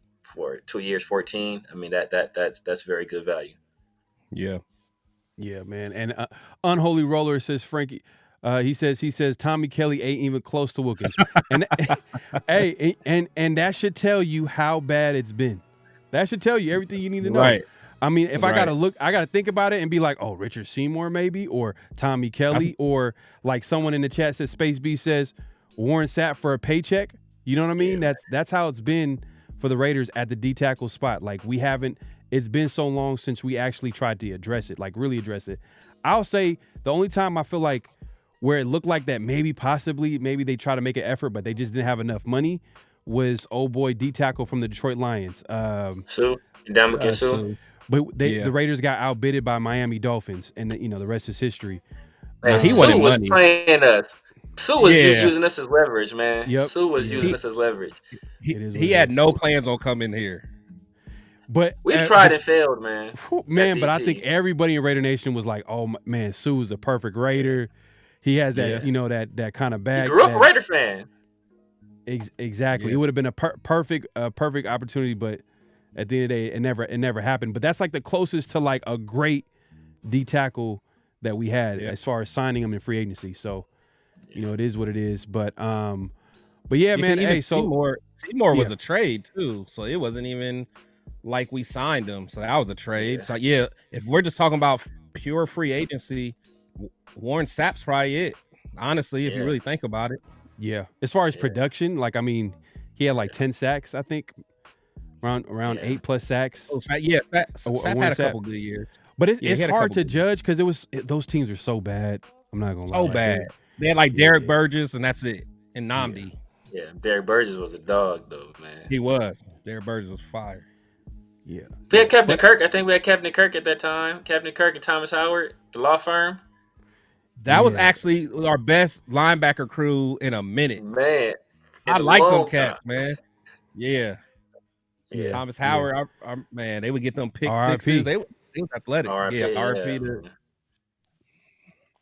2 years, 14. I mean that's very good value. Yeah, man. And Unholy Roller says Frankie. He says Tommy Kelly ain't even close to Wilkins. And hey, and that should tell you how bad it's been. That should tell you everything you need to know. Right. I mean, if I gotta think about it and be like, oh, Richard Seymour maybe, or Tommy Kelly, or like someone in the chat says, Space B says Warren Sapp for a paycheck. You know what I mean? Yeah. That's how it's been for the Raiders at the D tackle spot. Like it's been so long since we actually tried to address it, like really address it. I'll say the only time I feel like where it looked like that maybe they try to make an effort, but they just didn't have enough money was old boy D tackle from the Detroit Lions. Sue. But the Raiders got outbidded by Miami Dolphins, and the rest is history. Man, Sue was playing us. Sue was using us as leverage, man. Yep. Sue was using us as leverage. He had no plans on coming here. But we've tried and failed, man. Man, but I think everybody in Raider Nation was like, "Oh man, Sue's a perfect Raider. He has that, that kind of bag." He grew up a Raider fan. Exactly. Yeah. It would have been a perfect opportunity, but at the end of the day, it never happened. But that's like the closest to like a great D tackle that we had as far as signing him in free agency. So, it is what it is. But yeah, man. Hey, Seymour was a trade too, so it wasn't even like we signed him. So that was a trade. So if we're just talking about pure free agency, Warren Sapp's probably it. Honestly, if you really think about it. Yeah. As far as production, like, I mean, he had like 10 sacks, I think. Around 8+ sacks. Oh, Sapp had a couple good years. But it's hard to judge because those teams are so bad. I'm not gonna lie. So bad. They had like Derek Burgess, and that's it. And Nnamdi. Yeah, Derek Burgess was a dog though, man. He was. Derek Burgess was fire. Yeah. We had Captain Kirk. I think we had Captain Kirk at that time. Captain Kirk and Thomas Howard, the law firm. That was actually our best linebacker crew in a minute. Man. I like them cats, man. Yeah. Thomas Howard, our man, they would get them pick sixes. They was athletic. RP.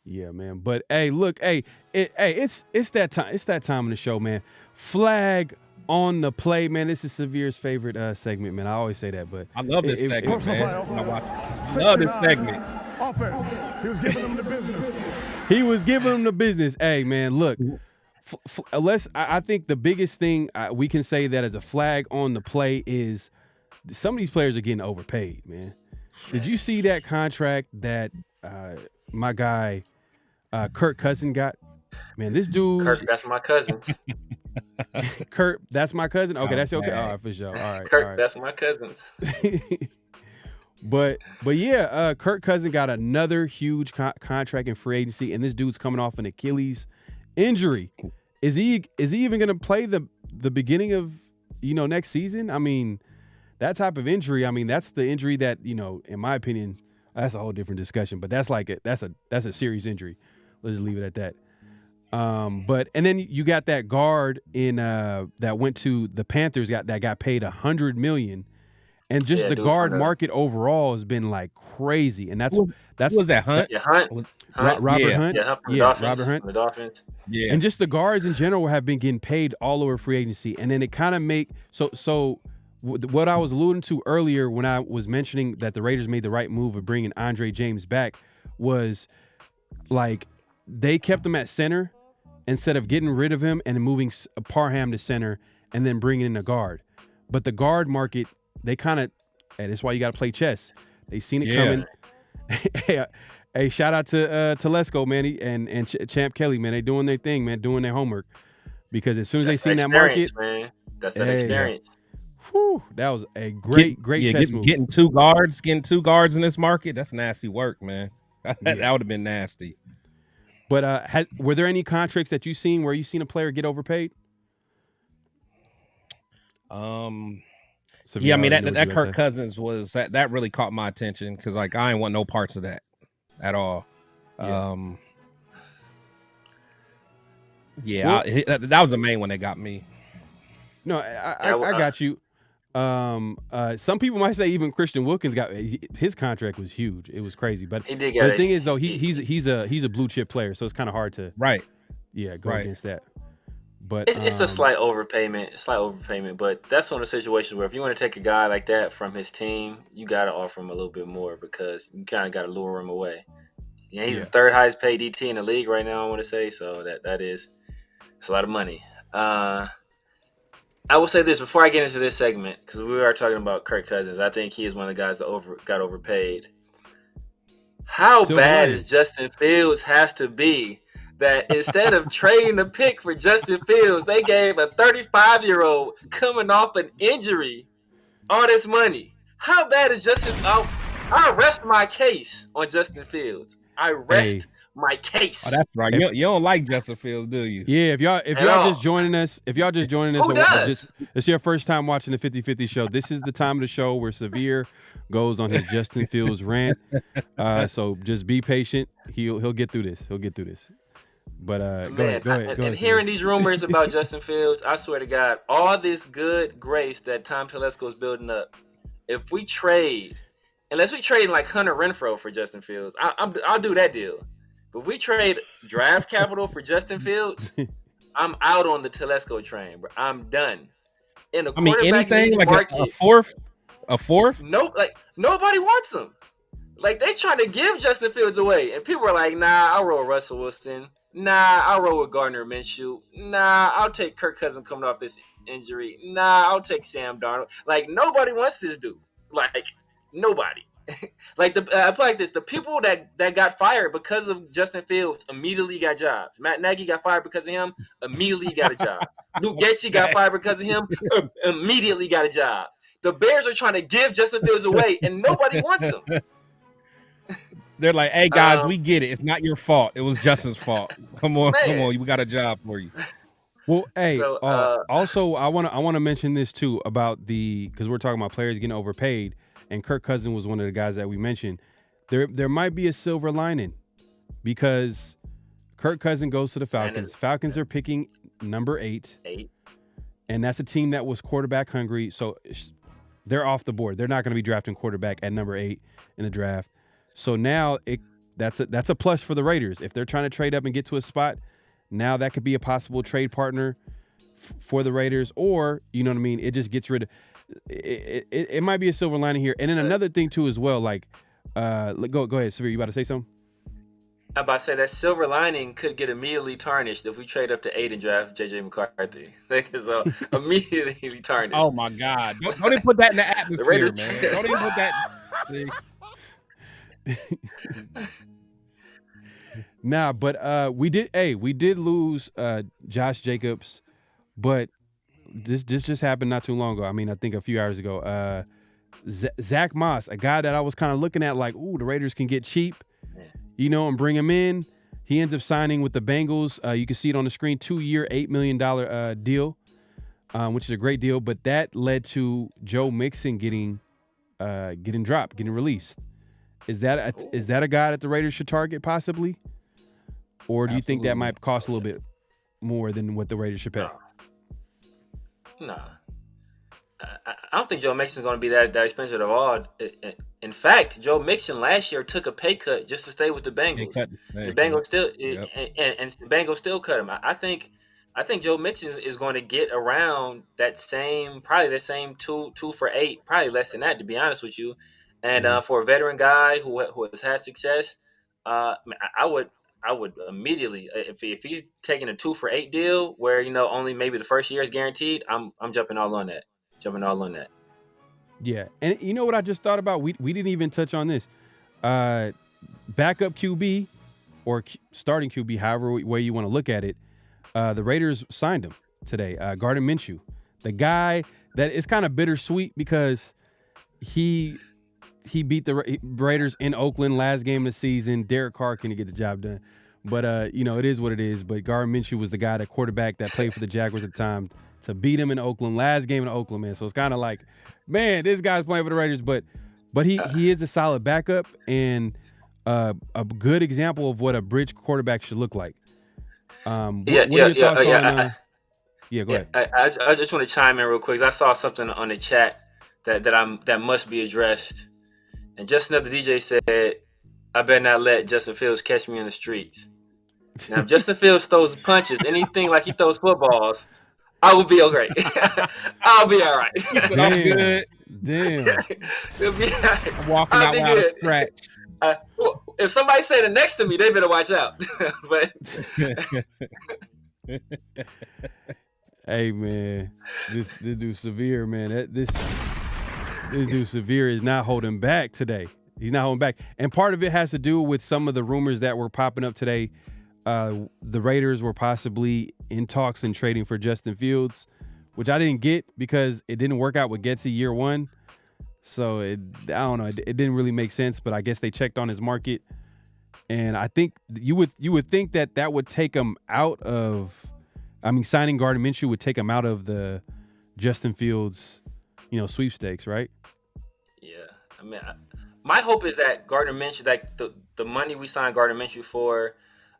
Yeah, man. But hey, look, it's that time. It's that time in the show, man. Flag on the play, man. This is Severe's favorite segment, man. I always say that, but I love this segment, man. I love this segment. Offense. He was giving them the business. He was giving them the business. Hey, man, look. I think the biggest thing we can say that as a flag on the play is some of these players are getting overpaid, man. Did you see that contract that my guy Kirk Cousin got? Man, this dude. Kirk, that's my cousins. Kirk, that's my cousin. Okay, that's okay. All right, for sure. All right, Kirk, that's my cousins. But yeah, Kirk Cousins got another huge contract in free agency, and this dude's coming off an Achilles injury. Is he even going to play the beginning of next season? I mean, that type of injury. I mean, that's the injury that in my opinion, that's a whole different discussion. But that's a serious injury. Let's just leave it at that. But then you got that guard in that went to the Panthers that got paid $100 million. And just the guard market overall has been like crazy, and that's who was that Hunt? Yeah, Hunt. Robert Hunt. Yeah, Robert Hunt. The Dolphins. Yeah, and just the guards in general have been getting paid all over free agency, and then it kind of make so. What I was alluding to earlier when I was mentioning that the Raiders made the right move of bringing Andre James back was like they kept him at center instead of getting rid of him and moving Parham to center and then bringing in a guard, but the guard market. They kind of, and that's why you got to play chess. They seen it coming. Hey, shout out to Telesco, man, and Champ Kelly, man. They doing their thing, man, doing their homework. Because as soon as they seen that market, man, that's that experience. Whew, that was a great chess move. Getting two guards in this market, that's nasty work, man. That would have been nasty. But were there any contracts that you seen where you seen a player get overpaid? Yeah, I mean that Kirk Cousins was that really caught my attention because like I ain't want no parts of that at all. That was the main one that got me. No, I got you. Some people might say even Christian Wilkins his contract was huge. It was crazy, but he did get the thing is though he's a blue chip player, so it's kind of hard to go against that. But it's a slight overpayment, but that's one of the situations where if you want to take a guy like that from his team, you got to offer him a little bit more because you kind of got to lure him away. Yeah, he's the third highest paid DT in the league right now, I want to say, so it's a lot of money. I will say this before I get into this segment because we are talking about Kirk Cousins. I think he is one of the guys that got overpaid. How bad is Justin Fields has to be that instead of trading a pick for Justin Fields, they gave a 35-year-old coming off an injury all this money. How bad is Justin? I rest my case on Justin Fields. I rest my case. Oh, that's right. You don't like Justin Fields, do you? Yeah, if y'all just joining us, it's your first time watching the 50-50 show. This is the time of the show where Severe goes on his Justin Fields rant. So just be patient. He'll get through this. But go ahead. And hearing these rumors about Justin Fields, I swear to God, all this good grace that Tom Telesco is building up, if we trade, unless we trade like Hunter Renfrow for Justin Fields, I'll do that deal. But if we trade draft capital for Justin Fields, I'm out on the Telesco train, bro. I'm done. In a anything like market, a fourth? Nope, like nobody wants him. Like, they trying to give Justin Fields away. And people are like, nah, I'll roll Russell Wilson. Nah, I'll roll with Gardner Minshew. Nah, I'll take Kirk Cousins coming off this injury. Nah, I'll take Sam Darnold. Like, nobody wants this dude. Like, nobody. Like, I put like this. The people that got fired because of Justin Fields immediately got jobs. Matt Nagy got fired because of him, immediately got a job. Luke Getsy got fired because of him, immediately got a job. The Bears are trying to give Justin Fields away, and nobody wants him. They're like, hey, guys, we get it. It's not your fault. It was Justin's fault. Come on. We got a job for you. Well, hey, also, I want to mention this, too, about because we're talking about players getting overpaid, and Kirk Cousins was one of the guys that we mentioned. There might be a silver lining because Kirk Cousins goes to the Falcons. Falcons are picking number 8. And that's a team that was quarterback hungry, so they're off the board. They're not going to be drafting quarterback at number 8 in the draft. So now that's a plus for the Raiders. If they're trying to trade up and get to a spot, now that could be a possible trade partner for the Raiders. Or, you know what I mean, it just gets rid of it might be a silver lining here. And then another thing too as well, like go ahead, Severe, you about to say something? I'm about to say that silver lining could get immediately tarnished if we trade up to 8 and draft JJ McCarthy. Because immediately tarnished. Oh my God! Don't even put that in the atmosphere, man. Don't even put that. See? Nah, but we did lose Josh Jacobs, but this just happened not too long ago. I mean, I think a few hours ago. Zach Moss, a guy that I was kind of looking at like, ooh, the Raiders can get cheap, and bring him in. He ends up signing with the Bengals. You can see it on the screen, 2-year, $8 million deal, which is a great deal. But that led to Joe Mixon getting dropped, getting released. Is that a guy that the Raiders should target possibly? Or do you think that might cost a little bit more than what the Raiders should pay? No. I don't think Joe Mixon's going to be that expensive at all. In fact, Joe Mixon last year took a pay cut just to stay with the Bengals. The Bengals still and the Bengals still cut him. I think Joe Mixon is going to get around probably that same two for $8, probably less than that, to be honest with you. And for a veteran guy who has had success, I would immediately, if he's taking a 2 for $8 deal where only maybe the first year is guaranteed, I'm jumping all on that. Yeah, and you know what I just thought about? We didn't even touch on this. Backup QB or starting QB, however way you want to look at it. The Raiders signed him today. Gardner Minshew, the guy that is kind of bittersweet because he beat the Raiders in Oakland last game of the season. Derek Carr couldn't get the job done. But, it is what it is. But Gardner Minshew was the guy, that quarterback that played for the Jaguars at the time, to beat him in Oakland, last game in Oakland, man. So it's kind of like, man, this guy's playing for the Raiders. But he is a solid backup and a good example of what a bridge quarterback should look like. What are your thoughts on go ahead. I just want to chime in real quick. I saw something on the chat that must be addressed. And Justin of the DJ said, I better not let Justin Fields catch me in the streets. Now, if Justin Fields throws punches, anything like he throws footballs, I will be okay. I'll be all right. I'm good. Damn. I'm walking out without a scratch. If somebody standing next to me, they better watch out. But hey, man, this dude Severe, man. This dude Severe is not holding back today. He's not holding back. And part of it has to do with some of the rumors that were popping up today. The Raiders were possibly in talks and trading for Justin Fields, which I didn't get because it didn't work out with Getsy year one. So I don't know. It didn't really make sense, but I guess they checked on his market. And I think you would think that would take him out of, signing Gardner Minshew would take him out of the Justin Fields, sweepstakes, right? Yeah. My hope is that Gardner Minshew, like the money we signed Gardner Minshew for,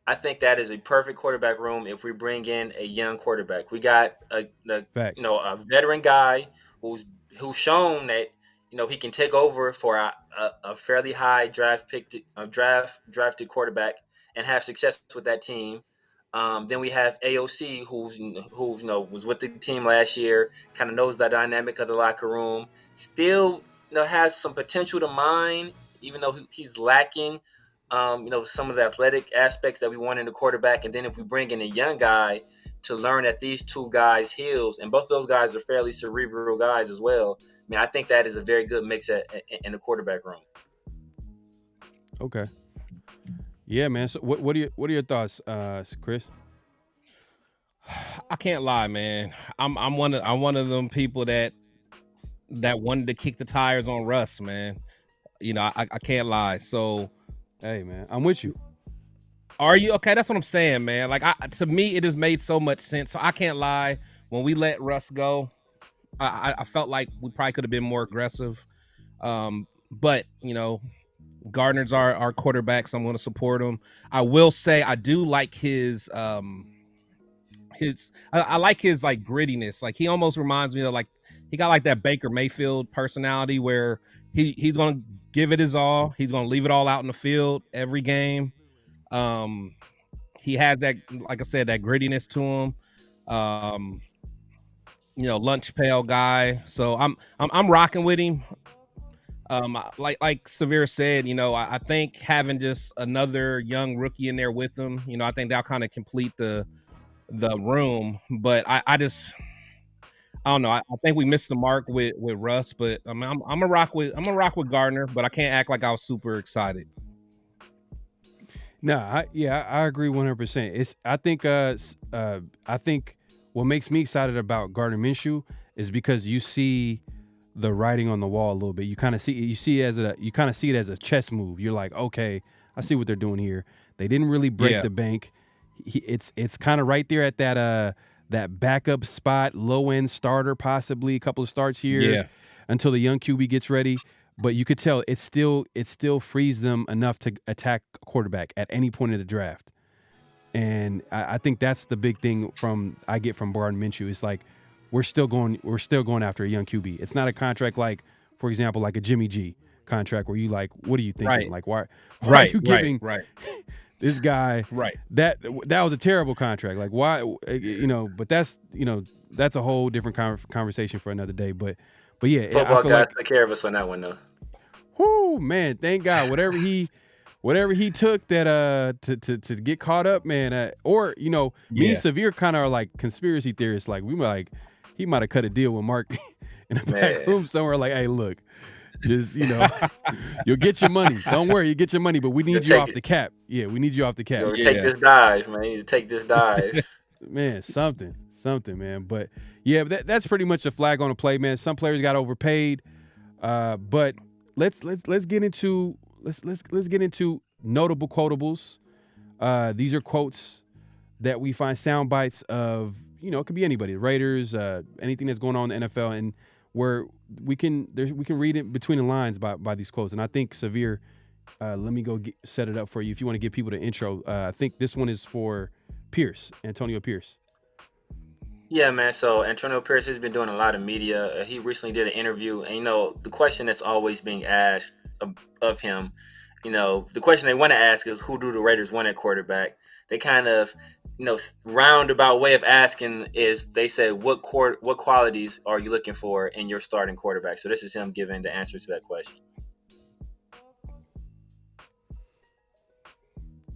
I think that is a perfect quarterback room if we bring in a young quarterback. We got a veteran guy who's shown that he can take over for a fairly high drafted quarterback and have success with that team. Then we have AOC, who was with the team last year, kind of knows the dynamic of the locker room. Still, has some potential to mine, even though he's lacking, some of the athletic aspects that we want in the quarterback. And then if we bring in a young guy to learn at these two guys' heels, and both of those guys are fairly cerebral guys as well, I think that is a very good mix in the quarterback room. Okay. Yeah, man. So what are your thoughts, Chris? I can't lie, man. I'm one of them people that wanted to kick the tires on Russ, man. I can't lie. So, hey, man, I'm with you. Are you okay? That's what I'm saying, man. Like, to me, it has made so much sense. So I can't lie. When we let Russ go, I felt like we probably could have been more aggressive. But Gardner's our quarterback, so I'm going to support him. I will say I do like his I like his like grittiness. Like, he almost reminds me of like, he got like that Baker Mayfield personality where he's going to give it his all. He's going to leave it all out in the field every game. He has that, like I said, that grittiness to him. Lunch pail guy. So I'm rocking with him. Like Severe said, I think having just another young rookie in there with him, I think that'll kind of complete the room. But I don't know. I think we missed the mark with Russ, but I'm gonna rock with Gardner, but I can't act like I was super excited. No, I agree 100%. I think what makes me excited about Gardner Minshew is because you see the writing on the wall a little bit. You kind of see it as a chess move. You're like, okay, I see what they're doing here. They didn't really break the bank. It's kind of right there at that backup spot, low end starter, possibly a couple of starts here until the young QB gets ready. But you could tell it still frees them enough to attack quarterback at any point in the draft. And I think that's the big thing I get from Gardner Minshew. It's like we're still going after a young QB. It's not a contract like, for example, like a Jimmy G contract where you like, what are you thinking? Right. Like why are you giving this guy that was a terrible contract. Like why, but that's a whole different conversation for another day. But yeah, football guys take care of us on that one though. Whoo, man, thank God. Whatever he took that to get caught up, man. Me and Severe kind of are like conspiracy theorists. Like he might have cut a deal with Mark in the back room somewhere. Like, hey, look, just you'll get your money. Don't worry, you get your money, but we need you off the cap. Yeah, we need you off the cap. Take this dive, man. You take this dive. Man, something, man. But yeah, that's pretty much a flag on the play, man. Some players got overpaid, but let's get into notable quotables. These are quotes that we find sound bites of. It could be anybody, the Raiders, anything that's going on in the NFL, and where we can read it between the lines by these quotes. And I think Severe, let me go set it up for you if you want to give people the intro. I think this one is for Antonio Pierce. Yeah, man. So Antonio Pierce has been doing a lot of media. He recently did an interview, and the question that's always being asked of him, the question they want to ask is, who do the Raiders want at quarterback? They kind of, roundabout way of asking is they say, what qualities are you looking for in your starting quarterback? So this is him giving the answer to that question.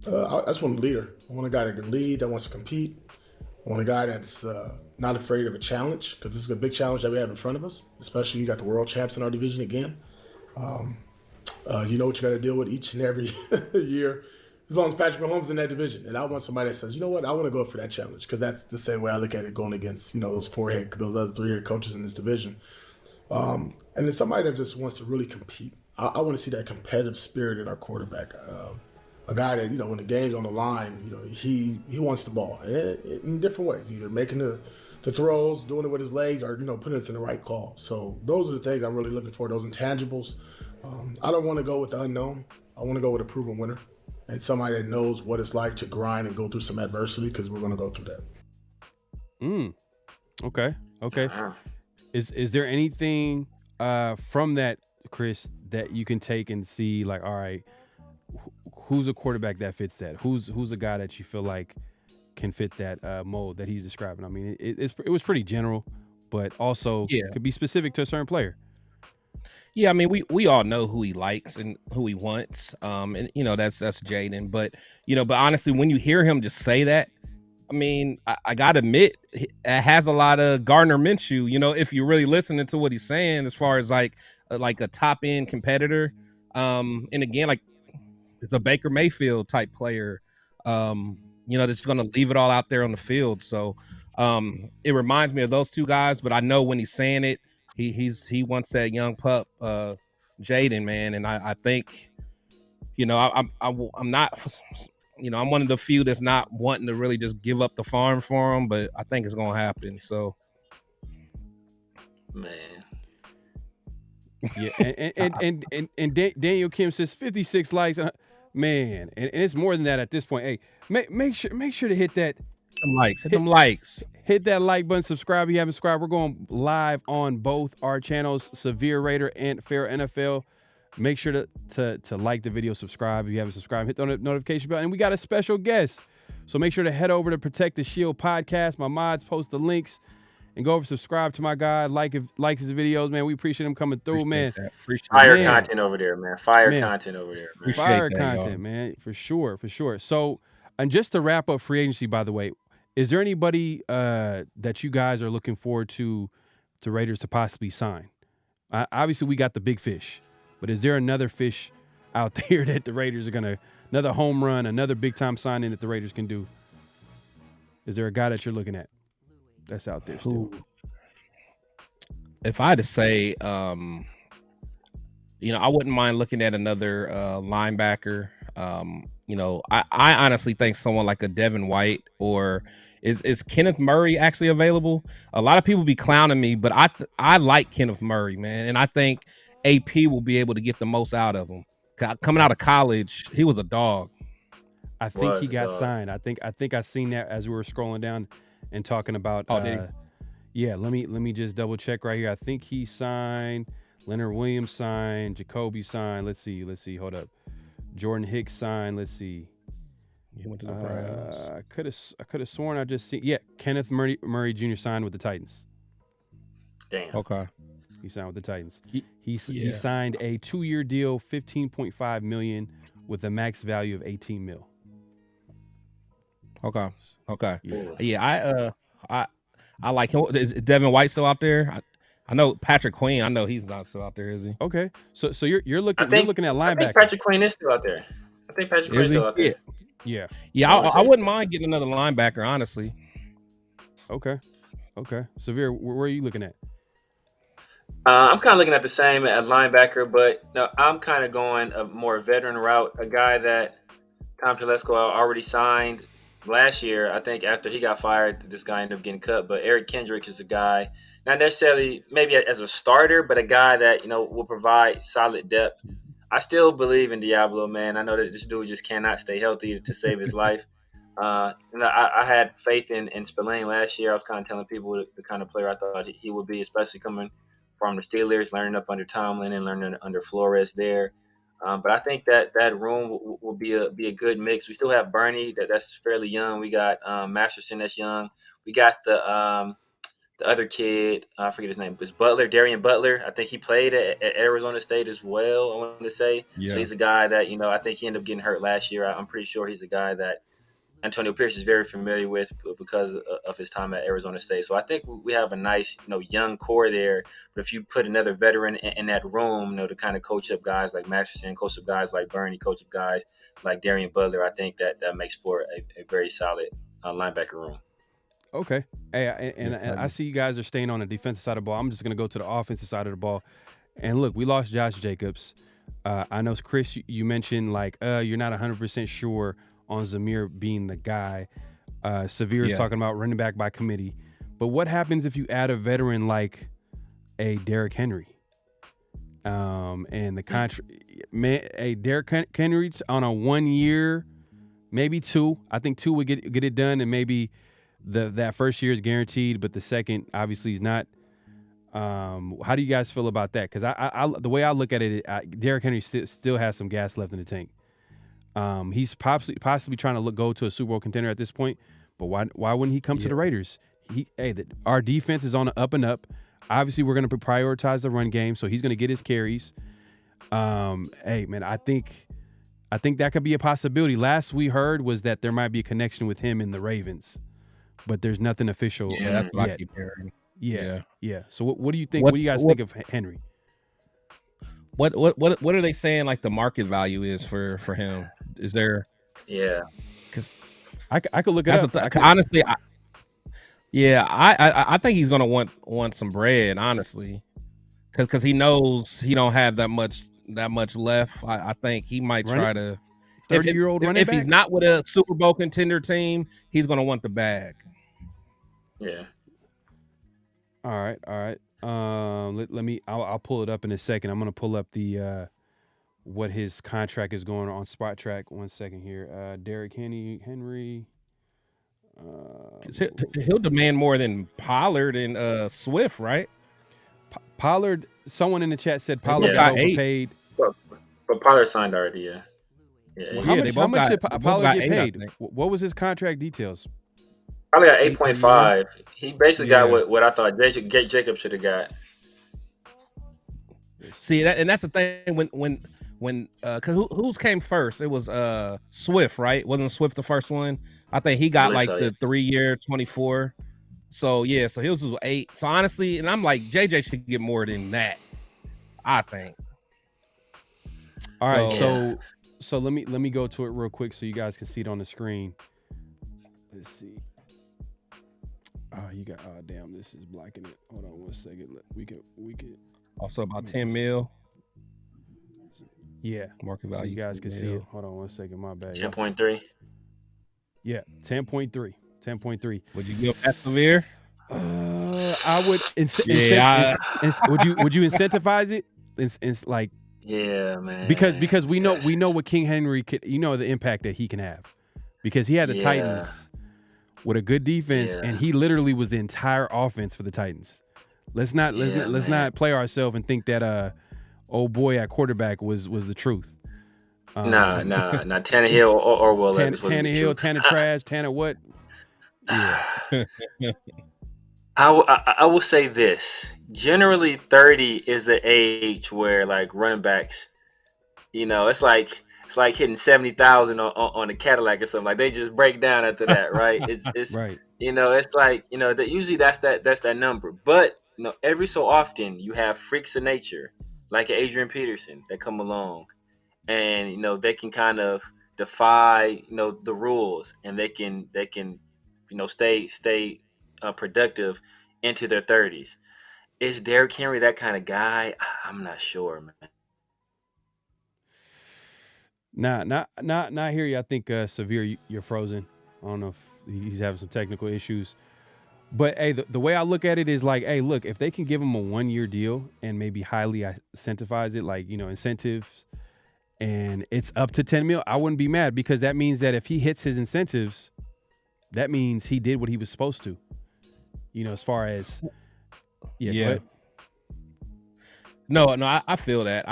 I just want a leader. I want a guy that can lead, that wants to compete. I want a guy that's not afraid of a challenge, because this is a big challenge that we have in front of us, especially you got the world champs in our division again. You know what you got to deal with each and every year, as long as Patrick Mahomes in that division. And I want somebody that says, you know what, I want to go for that challenge, because that's the same way I look at it going against, those other 3 head coaches in this division. And then somebody that just wants to really compete. I want to see that competitive spirit in our quarterback. A guy that, when the game's on the line, he wants the ball in different ways, either making the throws, doing it with his legs, or, putting us in the right call. So those are the things I'm really looking for, those intangibles. I don't want to go with the unknown. I want to go with a proven winner and somebody that knows what it's like to grind and go through some adversity, because we're going to go through that. Okay. Uh-huh. Is there anything from that, Chris, that you can take and see, like, all right, who's a quarterback that fits that? Who's a guy that you feel like can fit that mold that he's describing? I mean, it was pretty general, but also could be specific to a certain player. Yeah, I mean, we all know who he likes and who he wants, and that's Jaden. But but honestly, when you hear him just say that, I mean, I gotta admit, it has a lot of Gardner Minshew. If you're really listening to what he's saying, as far as like a top end competitor, and again, like, it's a Baker Mayfield type player, that's going to leave it all out there on the field. So it reminds me of those two guys, but I know when he's saying it, he wants that young pup, Jaden, man. And I think, I'm not, I'm one of the few that's not wanting to really just give up the farm for him, but I think it's going to happen. So, man. Yeah, and Daniel Kim says 56 likes, man, and it's more than that at this point. Hey, make sure to hit that likes. Hit that like button, subscribe if you haven't subscribed. We're going live on both our channels, Severe Raider and PharoahNFL. Make sure to like the video, subscribe if you haven't subscribed, hit the notification bell, and we got a special guest. So make sure to head over to Protect the Shield podcast. My mods post the links. And go over, subscribe to my guy, like his videos, man. We appreciate him coming through, man. Fire content over there, man. Content over there, man. Fire content, man. For sure. So, and just to wrap up free agency, by the way, is there anybody that you guys are looking forward to Raiders to possibly sign? Obviously, we got the big fish, but is there another fish out there that the Raiders are another home run, another big time signing that the Raiders can do? Is there a guy that you're looking at that's out there still? If I had to say, I wouldn't mind looking at another linebacker. I honestly think someone like a Devin White or is Kenneth Murray actually available? A lot of people be clowning me, but I like Kenneth Murray, man, and I think AP will be able to get the most out of him. Coming out of college, he was a dog. I think he got signed. I think I seen that as we were scrolling down and talking about. Oh, did he? Yeah, let me just double check right here. I think he signed. Leonard Williams signed. Jacoby signed. Let's see. Hold up. Jordan Hicks signed. Let's see. He went to the Browns. I could have sworn I just seen. Yeah, Kenneth Murray Jr. signed with the Titans. Damn. Okay. He signed with the Titans. He signed a 2-year deal, $15.5 million, with a max value of $18 million. Okay. Yeah. I like him. Is Devin White still out there? I know Patrick Queen. I know he's not still out there, is he? Okay. So you're looking at linebacker. I think Patrick Queen is still out there. I think Patrick Queen is still out there. Yeah. I wouldn't mind getting another linebacker, honestly. Okay. Severe, where are you looking at? I'm kind of looking at the same at linebacker, but no, I'm kind of going a more veteran route. A guy that Tom Telesco already signed last year. I think after he got fired, this guy ended up getting cut. But Eric Kendrick is a guy, not necessarily maybe as a starter, but a guy that will provide solid depth. I still believe in Diablo, man. I know that this dude just cannot stay healthy to save his life. I had faith in Spillane last year. I was kind of telling people the kind of player I thought he would be, especially coming from the Steelers, learning up under Tomlin and learning under Flores there. But I think that room will be a good mix. We still have Bernie that's fairly young. We got Masterson that's young. We got the other kid, I forget his name, it's Darian Butler. I think he played at Arizona State as well, I wanted to say. Yeah. So he's a guy that, I think he ended up getting hurt last year. I'm pretty sure he's a guy that Antonio Pierce is very familiar with because of his time at Arizona State. So I think we have a nice, young core there. But if you put another veteran in that room, to kind of coach up guys like Masterson, coach up guys like Bernie, coach up guys like Darian Butler, I think that makes for a very solid linebacker room. Okay. Hey, and I see you guys are staying on the defensive side of the ball. I'm just going to go to the offensive side of the ball. And look, we lost Josh Jacobs. I know, Chris, you mentioned you're not 100% sure on Zamir being the guy. Severe is talking about running back by committee. But what happens if you add a veteran like a Derrick Henry? And the contract, Derrick Henry's on a 1 year, maybe 2. I think 2 would get it done, and maybe that first year is guaranteed, but the second obviously is not. How do you guys feel about that? Because I the way I look at it, Derrick Henry still has some gas left in the tank. He's possibly trying to go to a Super Bowl contender at this point, but why wouldn't he come to the Raiders? Our defense is on the up and up. Obviously, we're going to prioritize the run game, so he's going to get his carries. Hey, man, I think that could be a possibility. Last we heard was that there might be a connection with him and the Ravens, but there's nothing official yet. That's what I keep hearing. Yeah. So what do you think? What do you guys think of Henry? What are they saying the market value is for him? Is there? Yeah. Because I could look it up. Honestly, I think he's gonna want some bread, honestly, because he knows he don't have that much left. I think he might try to 30-year-old running back. If he's not with a Super Bowl contender team, he's gonna want the bag. Yeah. All right. Let me. I'll pull it up in a second. I'm gonna pull up the what his contract is going on Spot Track. 1 second here. Derrick Henry. He'll demand more than Pollard and Swift, right? Pollard. Someone in the chat said Pollard got overpaid. But Pollard signed already. Yeah. Well, how much did Pollard get paid? What was his contract details? Probably got 8.5. He basically got what I thought Jacob should have got. See that, and that's the thing when cause who's came first? It was Swift, right? Wasn't Swift the first one? I think he got the 3-year 24. So so he was 8. So honestly, and I'm like JJ should get more than that, I think. All right, so let me go to it real quick so you guys can see it on the screen. Let's see. Oh, you got. Oh, damn! This is blocking it. Hold on 1 second. We can. Also about 10 mil. Yeah. Market So value. you guys can 10 see mil. it. Hold on 1 second. My bad. 10.3. Yeah. 10.3. 10.3. Would you give that severe? I would. Would you incentivize it? Like. Yeah, man. Because we know what King Henry could. You know the impact that he can have. Because he had the Titans with a good defense, and he literally was the entire offense for the Titans. Let's not play ourselves and think that old boy at quarterback was the truth. Nah. Tannehill or Will Levis was the Tannehill, truth. Tanner trash, Tanner what? Yeah. I will say this. Generally, 30 is the age where like running backs, it's like hitting 70,000 on a Cadillac or something. Like they just break down after that, right? It's right. It's like that usually that's that number. But every so often you have freaks of nature like Adrian Peterson that come along, and they can kind of defy the rules, and they can stay productive into their 30s. Is Derrick Henry that kind of guy? I'm not sure, man. Not here. I think Severe, you're frozen. I don't know if he's having some technical issues. But hey, the way I look at it is like, hey, look, if they can give him a 1-year deal and maybe highly incentivize it, like incentives, and it's up to 10 mil, I wouldn't be mad, because that means that if he hits his incentives, that means he did what he was supposed to. As far as No, I feel that.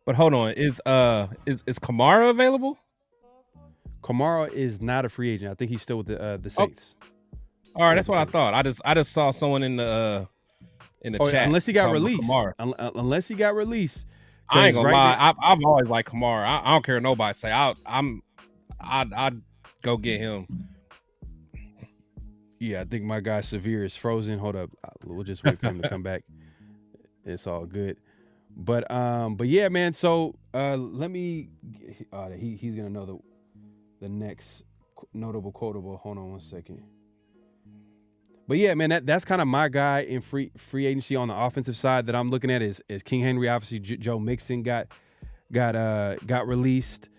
But hold on, is Kamara available? Kamara is not a free agent. I think he's still with the Saints. All right, that's what I thought. I just saw someone in the chat. Unless he got released. Unless he got released. I ain't gonna lie. I've always liked Kamara. I don't care what nobody say. I'd go get him. Yeah, I think my guy Severe is frozen. Hold up, we'll just wait for him to come back. It's all good. But yeah, man. So let me. He's gonna know the next notable quotable. Hold on 1 second. But yeah, man, that's kind of my guy in free agency on the offensive side that I'm looking at is King Henry. Obviously, Joe Mixon got released.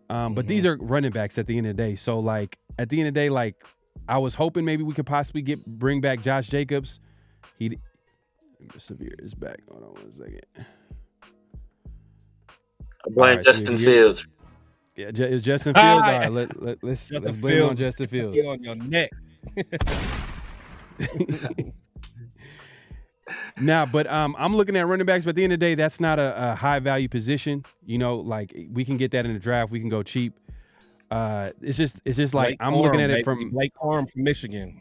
But these are running backs at the end of the day. So like at the end of the day, like I was hoping maybe we could possibly bring back Josh Jacobs. Severe is back. Hold on 1 second. I blame Justin Fields. Yeah, it's Justin Fields. All right, let's blame on Justin Fields. On your neck. But I'm looking at running backs. But at the end of the day, that's not a high value position. Like we can get that in the draft. We can go cheap. It's just like Blake I'm Corum, looking at baby. it from Blake Corum from Michigan.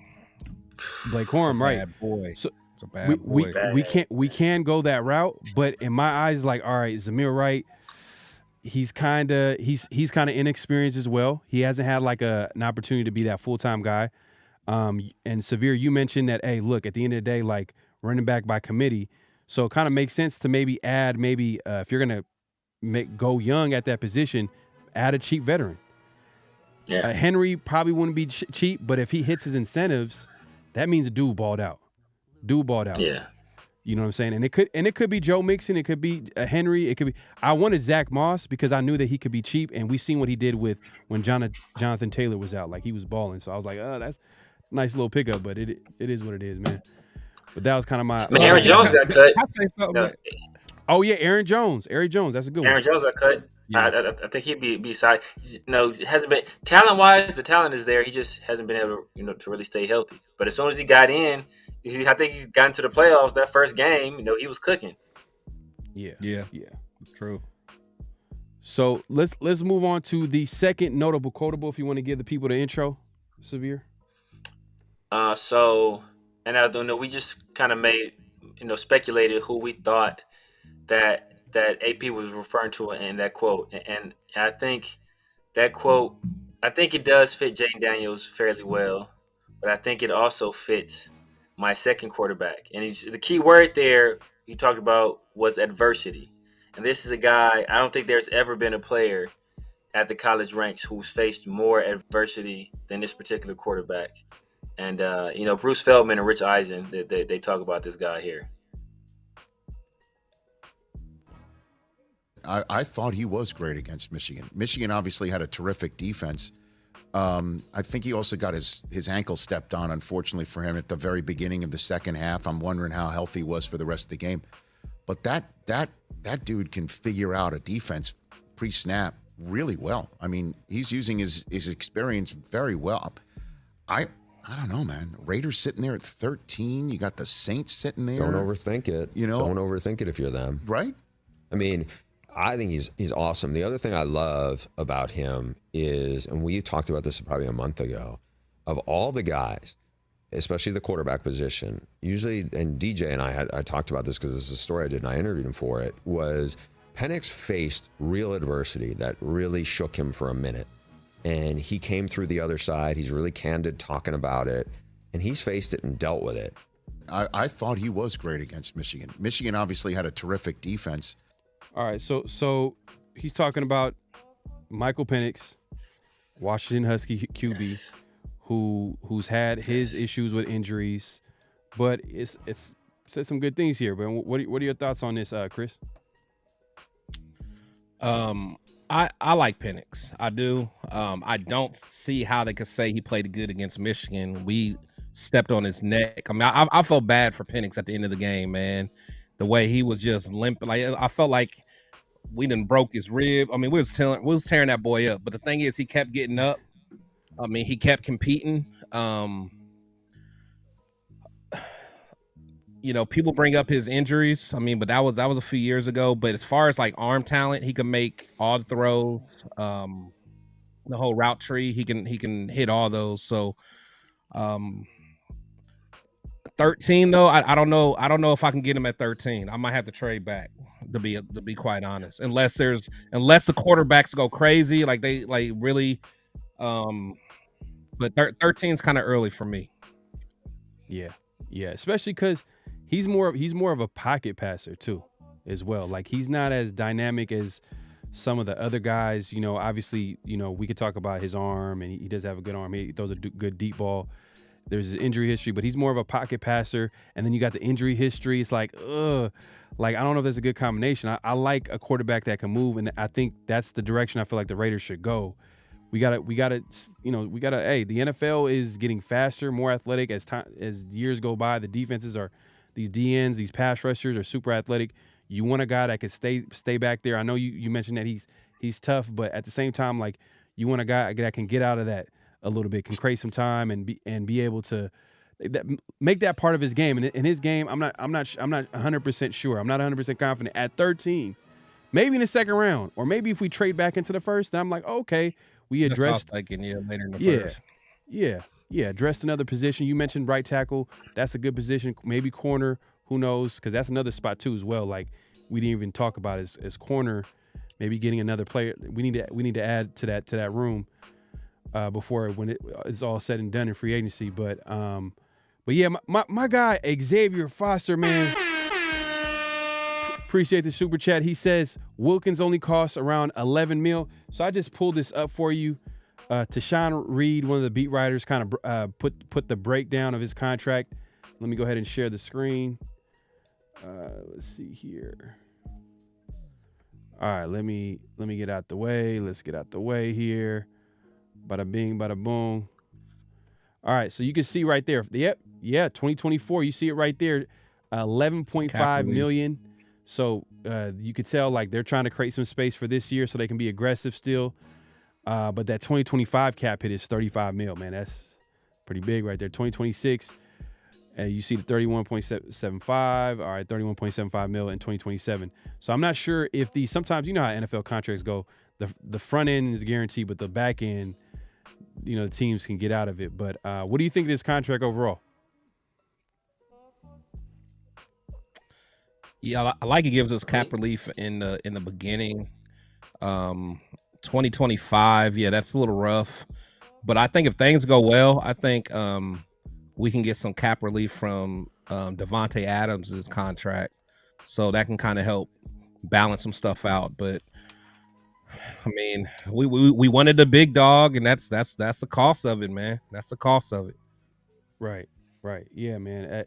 Blake Corum, right? Bad boy. So it's a bad boy. we can go that route, but in my eyes, like, all right, Zamir Wright, he's kind of inexperienced as well. He hasn't had like an opportunity to be that full-time guy. And Severe, you mentioned that, hey, look, at the end of the day, like running back by committee. So it kind of makes sense to maybe add if you're going to go young at that position, add a cheap veteran. Yeah. Henry probably wouldn't be cheap, but if he hits his incentives, that means a dude balled out. Yeah. You know what I'm saying? And it could be Joe Mixon. It could be Henry. It could be. I wanted Zach Moss because I knew that he could be cheap, and we seen what he did when Jonathan Taylor was out. Like he was balling. So I was like, oh, that's a nice little pickup, but it is what it is, man. But that was kind of my. Aaron Jones got cut. I say something. Oh yeah, Aaron Jones. That's a good one. Aaron Jones got cut. Yeah. I think he'd be side. It hasn't been talent wise. The talent is there. He just hasn't been able, to really stay healthy. But as soon as he got in, I think he's gotten to the playoffs. That first game, he was cooking. Yeah. True. So let's move on to the second notable quotable. If you want to give the people the intro, Severe. And I don't know. We just kind of made, speculated who we thought that AP was referring to in that quote, and I think that quote, I think it does fit Jayden Daniels fairly well, but I think it also fits my second quarterback. And the key word there you talked about was adversity, and this is a guy, I don't think there's ever been a player at the college ranks who's faced more adversity than this particular quarterback. And Bruce Feldman and Rich Eisen, they talk about this guy here. I thought he was great against Michigan. Michigan obviously had a terrific defense. I think he also got his ankle stepped on, unfortunately for him, at the very beginning of the second half. I'm wondering how healthy he was for the rest of the game. But that dude can figure out a defense pre-snap really well. I mean, he's using his experience very well. I don't know, man. Raiders sitting there at 13. You got the Saints sitting there. Don't overthink it. Don't overthink it if you're them. Right? I mean, I think he's awesome. The other thing I love about him is, and we talked about this probably a month ago, of all the guys, especially the quarterback position, usually, and DJ and I talked about this because this is a story I did and I interviewed him for it, was Penix faced real adversity that really shook him for a minute. And he came through the other side. He's really candid talking about it. And he's faced it and dealt with it. I thought he was great against Michigan. Michigan obviously had a terrific defense. All right, so he's talking about Michael Penix, Washington Husky QB, who's had his issues with injuries, but it's said some good things here. But what are your thoughts on this, Chris? I like Penix. I do. I don't see how they could say he played good against Michigan. We stepped on his neck. I mean, I felt bad for Penix at the end of the game, man. The way he was just limping, like I felt like we done broke his rib. I mean, we was tearing that boy up. But the thing is, he kept getting up. I mean, he kept competing. People bring up his injuries. I mean, but that was a few years ago. But as far as like arm talent, he can make all the throws, the whole route tree. He can hit all those. So, 13 though, I don't know if I can get him at 13. I might have to trade back to be quite honest. Unless the quarterbacks go crazy, like they like really. But 13 is kind of early for me. Yeah, especially because he's more of a pocket passer too, as well. Like he's not as dynamic as some of the other guys. Obviously, we could talk about his arm, and he does have a good arm. He throws a good deep ball. There's his injury history, but he's more of a pocket passer. And then you got the injury history. It's like, like I don't know if there's a good combination. I like a quarterback that can move, and I think that's the direction I feel like the Raiders should go. We gotta. Hey, the NFL is getting faster, more athletic as years go by. The defenses are, these DNs, these pass rushers are super athletic. You want a guy that can stay back there. I know you mentioned that he's tough, but at the same time, like you want a guy that can get out of that a little bit, can create some time and be able to make that part of his game. And in his game, I'm not 100% sure. I'm not 100% confident at 13. Maybe in the second round, or maybe if we trade back into the first, then I'm like, okay, we addressed. Later in the first. Yeah. Addressed another position. You mentioned right tackle. That's a good position. Maybe corner. Who knows? Because that's another spot too as well. Like we didn't even talk about as corner. Maybe getting another player. We need to add to that room before when it's all said and done in free agency. But yeah, my guy Xavier Foster, man. Appreciate the super chat. He says Wilkins only costs around $11 million. So I just pulled this up for you. Tashawn Reed, one of the beat writers, kind of put the breakdown of his contract. Let me go ahead and share the screen. Let's see here. All right, let me get out the way. Let's get out the way here. Bada bing, bada boom. All right, so you can see right there. Yep, 2024. You see it right there. 11.5 million. So you could tell like they're trying to create some space for this year so they can be aggressive still. But that 2025 cap hit is 35 mil, man. That's pretty big right there. 2026, you see the 31.75. All right, 31.75 mil in 2027. So I'm not sure if sometimes you know how NFL contracts go. The front end is guaranteed, but the back end, the teams can get out of it. But what do you think of this contract overall? Yeah, I like it gives us cap relief in the beginning. 2025, yeah, that's a little rough. But I think if things go well, I think we can get some cap relief from Devontae Adams' contract. So that can kind of help balance some stuff out. But I mean, we wanted a big dog, and that's the cost of it, man. That's the cost of it. Right. Yeah, man.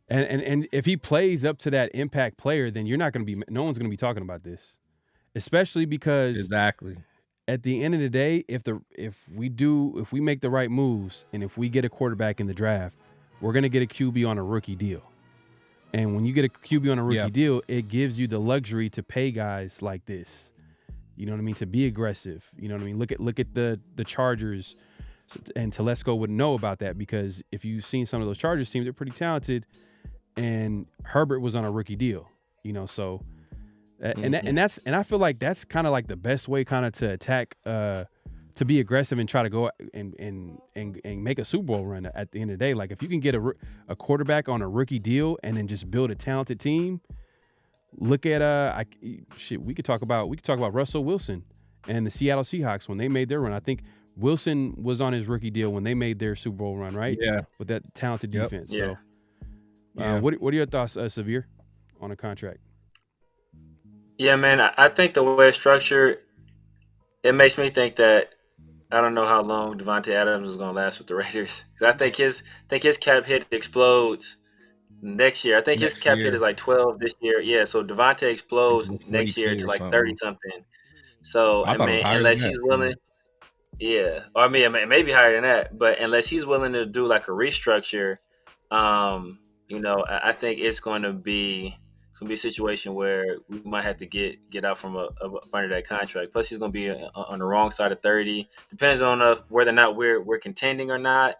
And if he plays up to that impact player, then no one's going to be talking about this, especially because Exactly. at the end of the day, if we make the right moves and if we get a quarterback in the draft, we're going to get a QB on a rookie deal. And when you get a QB on a rookie deal, it gives you the luxury to pay guys like this. You know what I mean? To be aggressive. You know what I mean? Look at the Chargers, and Telesco would know about that because if you've seen some of those Chargers teams, they're pretty talented. And Herbert was on a rookie deal. You know, so and I feel like that's kind of like the best way kind of to attack, to be aggressive and try to go and make a Super Bowl run at the end of the day. Like if you can get a quarterback on a rookie deal and then just build a talented team. Look at we could talk about Russell Wilson and the Seattle Seahawks when they made their run. I think Wilson was on his rookie deal when they made their Super Bowl run, right? Yeah, with that talented defense. Yeah. So, what are your thoughts, Severe, on a contract? Yeah, man, I think the way it's structured, it makes me think that I don't know how long Devontae Adams is going to last with the Raiders. I think his cap hit explodes next year. I think his cap hit is like 12 this year. Yeah, so Devontae explodes next year to like 30 something. So I mean, unless he's willing, or I mean, maybe higher than that. But unless he's willing to do like a restructure, I think it's going to be a situation where we might have to get out from under that contract. Plus, he's going to be on the wrong side of 30. Depends on whether or not we're contending or not.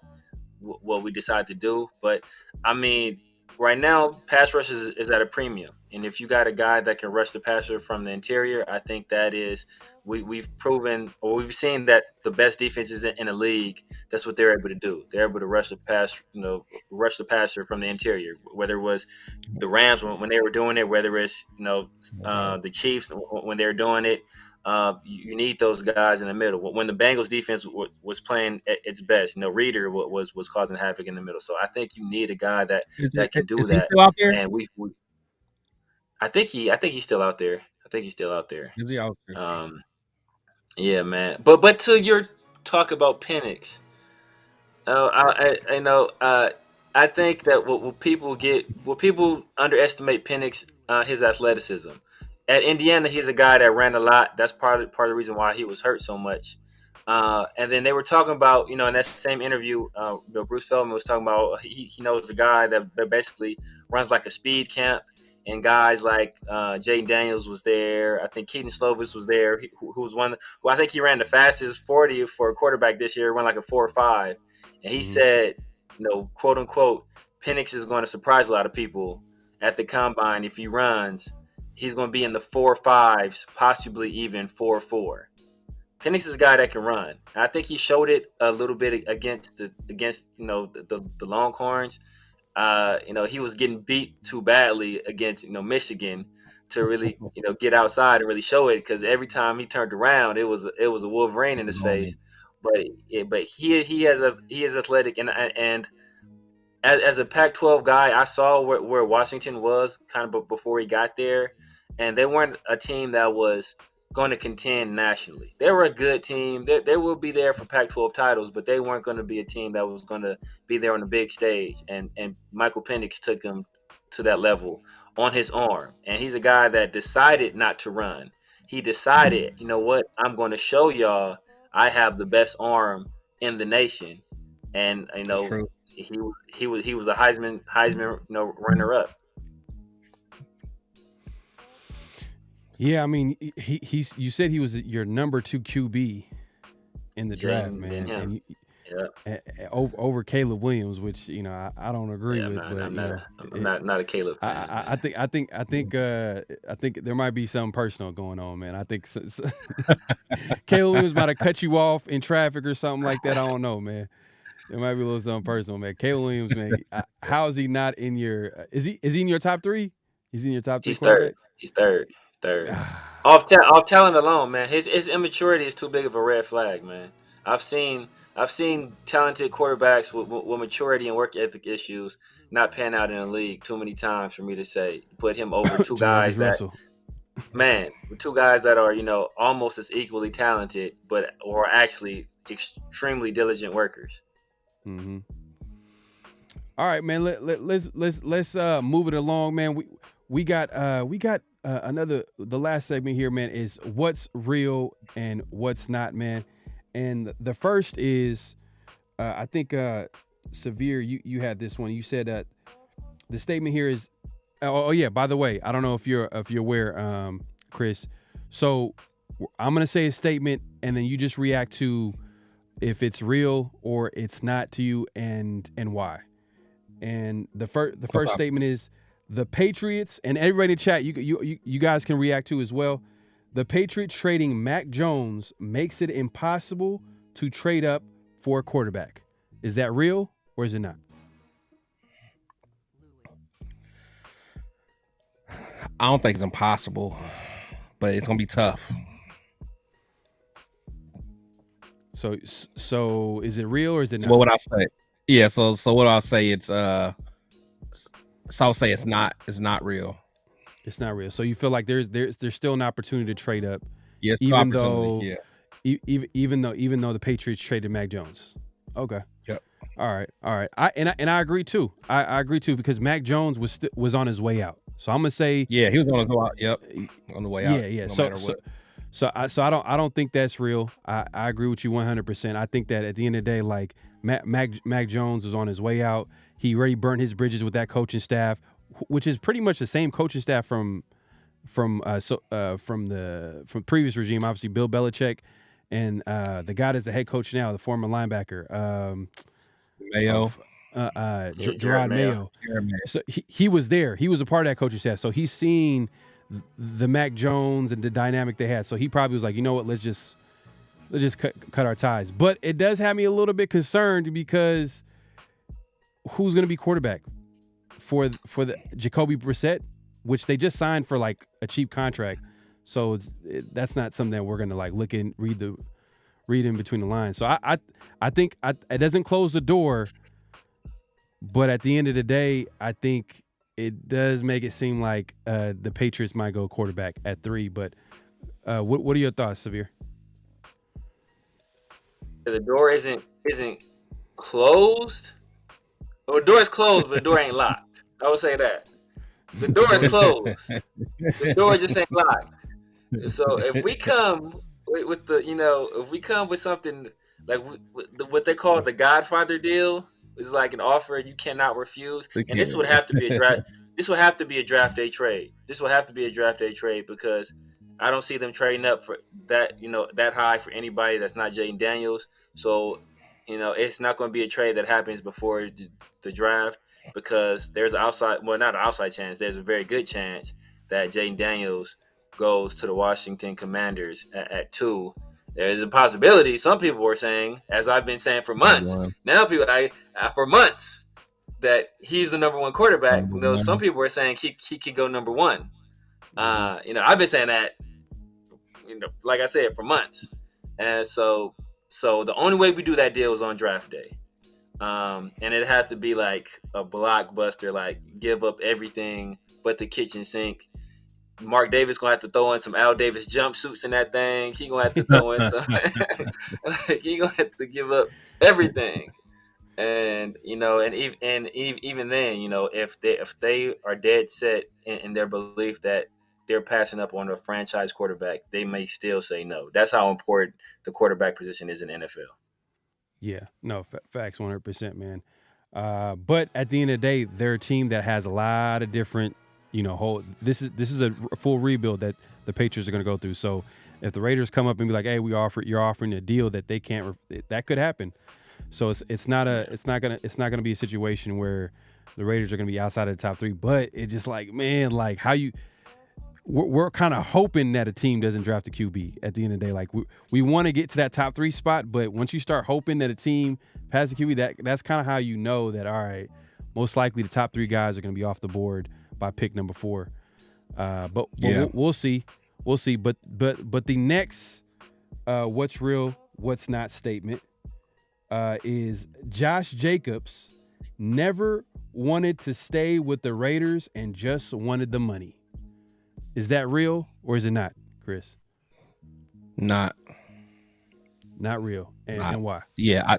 What we decide to do, but I mean. Right now, pass rush is at a premium. And if you got a guy that can rush the passer from the interior, I think that is we've proven or we've seen that the best defenses in the league, that's what they're able to do. They're able to rush the passer from the interior, whether it was the Rams when they were doing it, whether it's the Chiefs when they're doing it. You need those guys in the middle. When the Bengals defense was playing at its best, Reader was causing havoc in the middle. So I think you need a guy that can do that. He still out there? And I think he's still out there. Is he out there? Yeah, man. But to your talk about Penix, I think that what people underestimate Penix, his athleticism. At Indiana, he's a guy that ran a lot. That's part of the reason why he was hurt so much. And then they were talking about, in that same interview, Bruce Feldman was talking about he knows a guy that basically runs like a speed camp, and guys like Jaden Daniels was there. I think Keaton Slovis was there, who was one who I think he ran the fastest 40 for a quarterback this year, run like a 4.5. And he said, quote unquote, Penix is going to surprise a lot of people at the combine if he runs. He's going to be in the 4.5s, possibly even 4.4. Penix is a guy that can run. And I think he showed it a little bit against the Longhorns. He was getting beat too badly against Michigan to really get outside and really show it, because every time he turned around, it was a Wolverine in his face. But he is athletic, and as a Pac-12 guy, I saw where Washington was kind of before he got there. And they weren't a team that was going to contend nationally. They were a good team. They will be there for Pac-12 titles, but they weren't going to be a team that was going to be there on the big stage. And Michael Penix took them to that level on his arm. And he's a guy that decided not to run. He decided, you know what, I'm going to show y'all I have the best arm in the nation. And he was a Heisman runner-up. Yeah, I mean, you said he was your number 2 QB in the draft, man. And over Caleb Williams, which I don't agree with. I'm not a Caleb fan. I think there might be something personal going on, man. I think Caleb Williams might have cut you off in traffic or something like that. I don't know, man. There might be a little something personal, man. Caleb Williams, man. How is he not in your? Is he in your top 3? He's in your top 3. He's third. Off talent alone, man. His immaturity is too big of a red flag, man. I've seen talented quarterbacks with maturity and work ethic issues not pan out in the league too many times for me to say put him over two guys that are almost as equally talented, but or actually extremely diligent workers. Mm-hmm. All right, man. Let's move it along, man. We got another. The last segment here, man, is what's real and what's not, man. And the first is, I think, Severe, you had this one. You said that the statement here is, oh yeah. By the way, I don't know if you're aware, Chris. So I'm gonna say a statement, and then you just react to if it's real or it's not to you, and why. And the first statement is the Patriots, and everybody in the chat, you guys can react to as well. The Patriots trading Mac Jones makes it impossible to trade up for a quarterback. Is that real or is it not? I don't think it's impossible, but it's gonna be tough. So is it real or is it not? What would I say? Yeah, so what I'll say, it's so I'll say it's not real. It's not real. So you feel like there's still an opportunity to trade up, Yes, even though even though the Patriots traded Mac Jones. Okay. Yep. All right. I agree too. I agree too, because Mac Jones was on his way out. So I'm gonna say, yeah, he was on his way out. Yep, on the way out. Yeah. No So I don't think that's real. I agree with you 100%. I think that at the end of the day, like Mac Jones was on his way out. He already burned his bridges with that coaching staff, which is pretty much the same coaching staff from previous regime. Obviously, Bill Belichick and the guy that's the head coach now, the former linebacker, Mayo. Gerard Mayo. So he was there. He was a part of that coaching staff. So he's seen the Mac Jones and the dynamic they had. So he probably was like, you know what, let's just cut our ties. But it does have me a little bit concerned, because who's going to be quarterback for the Jacoby Brissett, which they just signed for like a cheap contract. So that's not something that we're going to like look and read in between the lines. So I think it doesn't close the door, but at the end of the day, I think it does make it seem like the Patriots might go quarterback at 3. But what are your thoughts, Severe? The door isn't closed. Well, the door is closed, but the door ain't locked. I would say that. The door is closed. The door just ain't locked. So if we come with if we come with something like what they call the Godfather deal, is like an offer you cannot refuse, and this would have to be a draft. This would have to be a draft day trade. This will have to be a draft day trade, because I don't see them trading up for that that high for anybody that's not Jaden Daniels. So it's not going to be a trade that happens before the draft, because there's not an outside chance. There's a very good chance that Jaden Daniels goes to the Washington Commanders at 2. There's a possibility. Some people were saying, as I've been saying for months, now people for months, that he's the number 1 quarterback. Some people were saying he could go number 1. I've been saying that, like I said, for months. And so the only way we do that deal is on draft day. And it had to be like a blockbuster, like give up everything but the kitchen sink. Mark Davis gonna have to throw in some Al Davis jumpsuits in that thing. He gonna have to throw in some. He gonna have to give up everything, and even then, if they are dead set in their belief that they're passing up on a franchise quarterback, they may still say no. That's how important the quarterback position is in the NFL. Yeah, no, facts 100%, man. But at the end of the day, they're a team that has a lot of different. This is a full rebuild that the Patriots are going to go through. So if the Raiders come up and be like, "Hey, you're offering a deal that they can't," that could happen. So it's not gonna be a situation where the Raiders are going to be outside of the top 3. But it's just like, man, like we're kind of hoping that a team doesn't draft a QB at the end of the day. Like we want to get to that top 3 spot, but once you start hoping that a team passes the QB, that's kind of how you know that, all right, most likely the top 3 guys are going to be off the board by pick number 4. But we'll see. But the next what's real, what's not statement is Josh Jacobs never wanted to stay with the Raiders and just wanted the money. Is that real or is it not, Chris? Not real. And why? Yeah,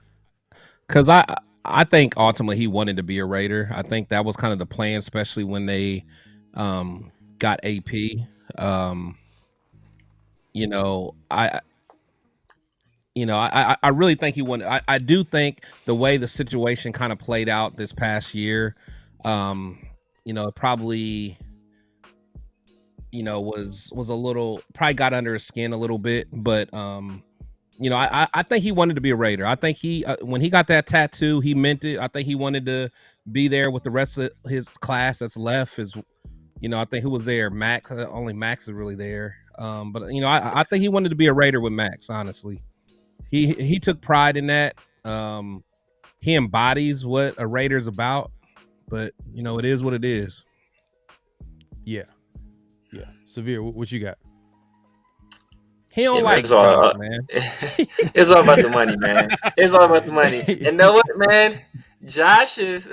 because I I think ultimately he wanted to be a Raider. I think that was kind of the plan, especially when they got AP. You know, I really think he wanted. I do think the way the situation kind of played out this past year, it probably, was a little, probably got under his skin a little bit, but I think he wanted to be a Raider. I think he when he got that tattoo, he meant it. I think he wanted to be there with the rest of his class that's left. I think who was there? Max. Only Max is really there. But I think he wanted to be a Raider with Max. Honestly, he took pride in that. He embodies what a Raider's about. But it is what it is. Yeah. Severe, what you got? He don't like Josh, man. It's all about the money, man. It's all about the money. And you know what, man? Josh is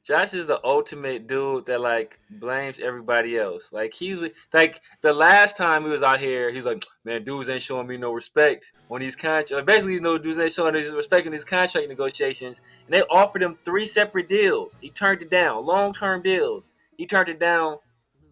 the ultimate dude that like blames everybody else. Like he's like the last time he was out here, he's like, man, dudes ain't showing me no respect on these contracts. Basically, dudes ain't showing us respect in these contract negotiations. And they offered him 3 separate deals. He turned it down, long-term deals. He turned it down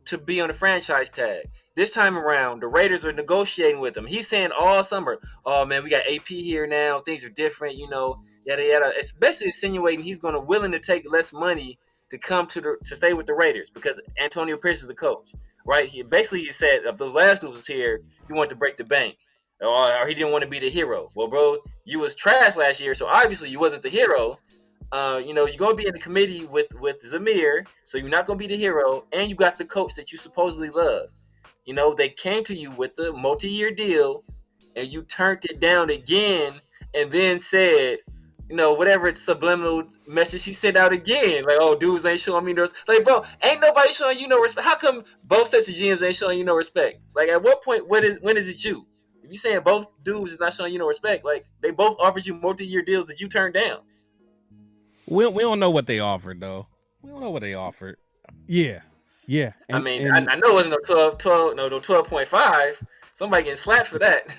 to be on the franchise tag. This time around, the Raiders are negotiating with him. He's saying all summer, oh man, we got AP here now. Things are different, yada yada. It's basically insinuating he's going to willing to take less money to come to stay with the Raiders because Antonio Pierce is the coach, right? He said if those last dudes was here, he wanted to break the bank, or he didn't want to be the hero. Well, bro, you was trash last year, so obviously you wasn't the hero. You're gonna be in the committee with Zamir, so you're not gonna be the hero, and you got the coach that you supposedly love. They came to you with the multi-year deal, and you turned it down again, and then said, whatever subliminal message he sent out again, like, oh, dudes ain't showing me no respect. Like, bro, ain't nobody showing you no respect. How come both sets of GMs ain't showing you no respect? Like, at what point, when is it you? If you saying both dudes is not showing you no respect, like, they both offered you multi-year deals that you turned down. We don't know what they offered, though. We don't know what they offered. Yeah. I know it wasn't no 12.5. Somebody getting slapped for that.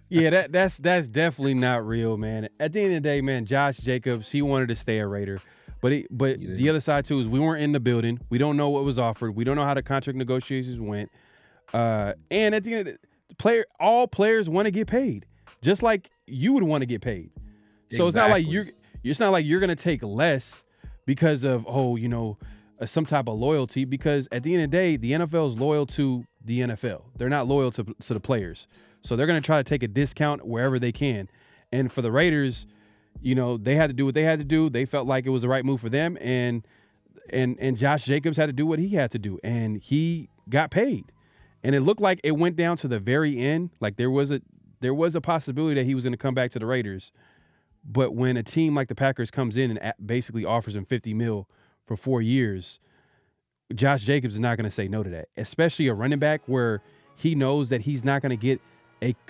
Yeah, that's definitely not real, man. At the end of the day, man, Josh Jacobs, he wanted to stay a Raider. But the other side, too, is we weren't in the building. We don't know what was offered. We don't know how the contract negotiations went. And at the end of the all players want to get paid, just like you would want to get paid. So Exactly. It's not like you're going to take less because of, some type of loyalty, because at the end of the day, the NFL is loyal to the NFL. They're not loyal to the players. So they're going to try to take a discount wherever they can. And for the Raiders, they had to do what they had to do. They felt like it was the right move for them. And Josh Jacobs had to do what he had to do. And he got paid. And it looked like it went down to the very end. Like there was a possibility that he was going to come back to the Raiders. But when a team like the Packers comes in and basically offers him $50 million for 4 years, Josh Jacobs is not going to say no to that, especially a running back where he knows that he's not going to get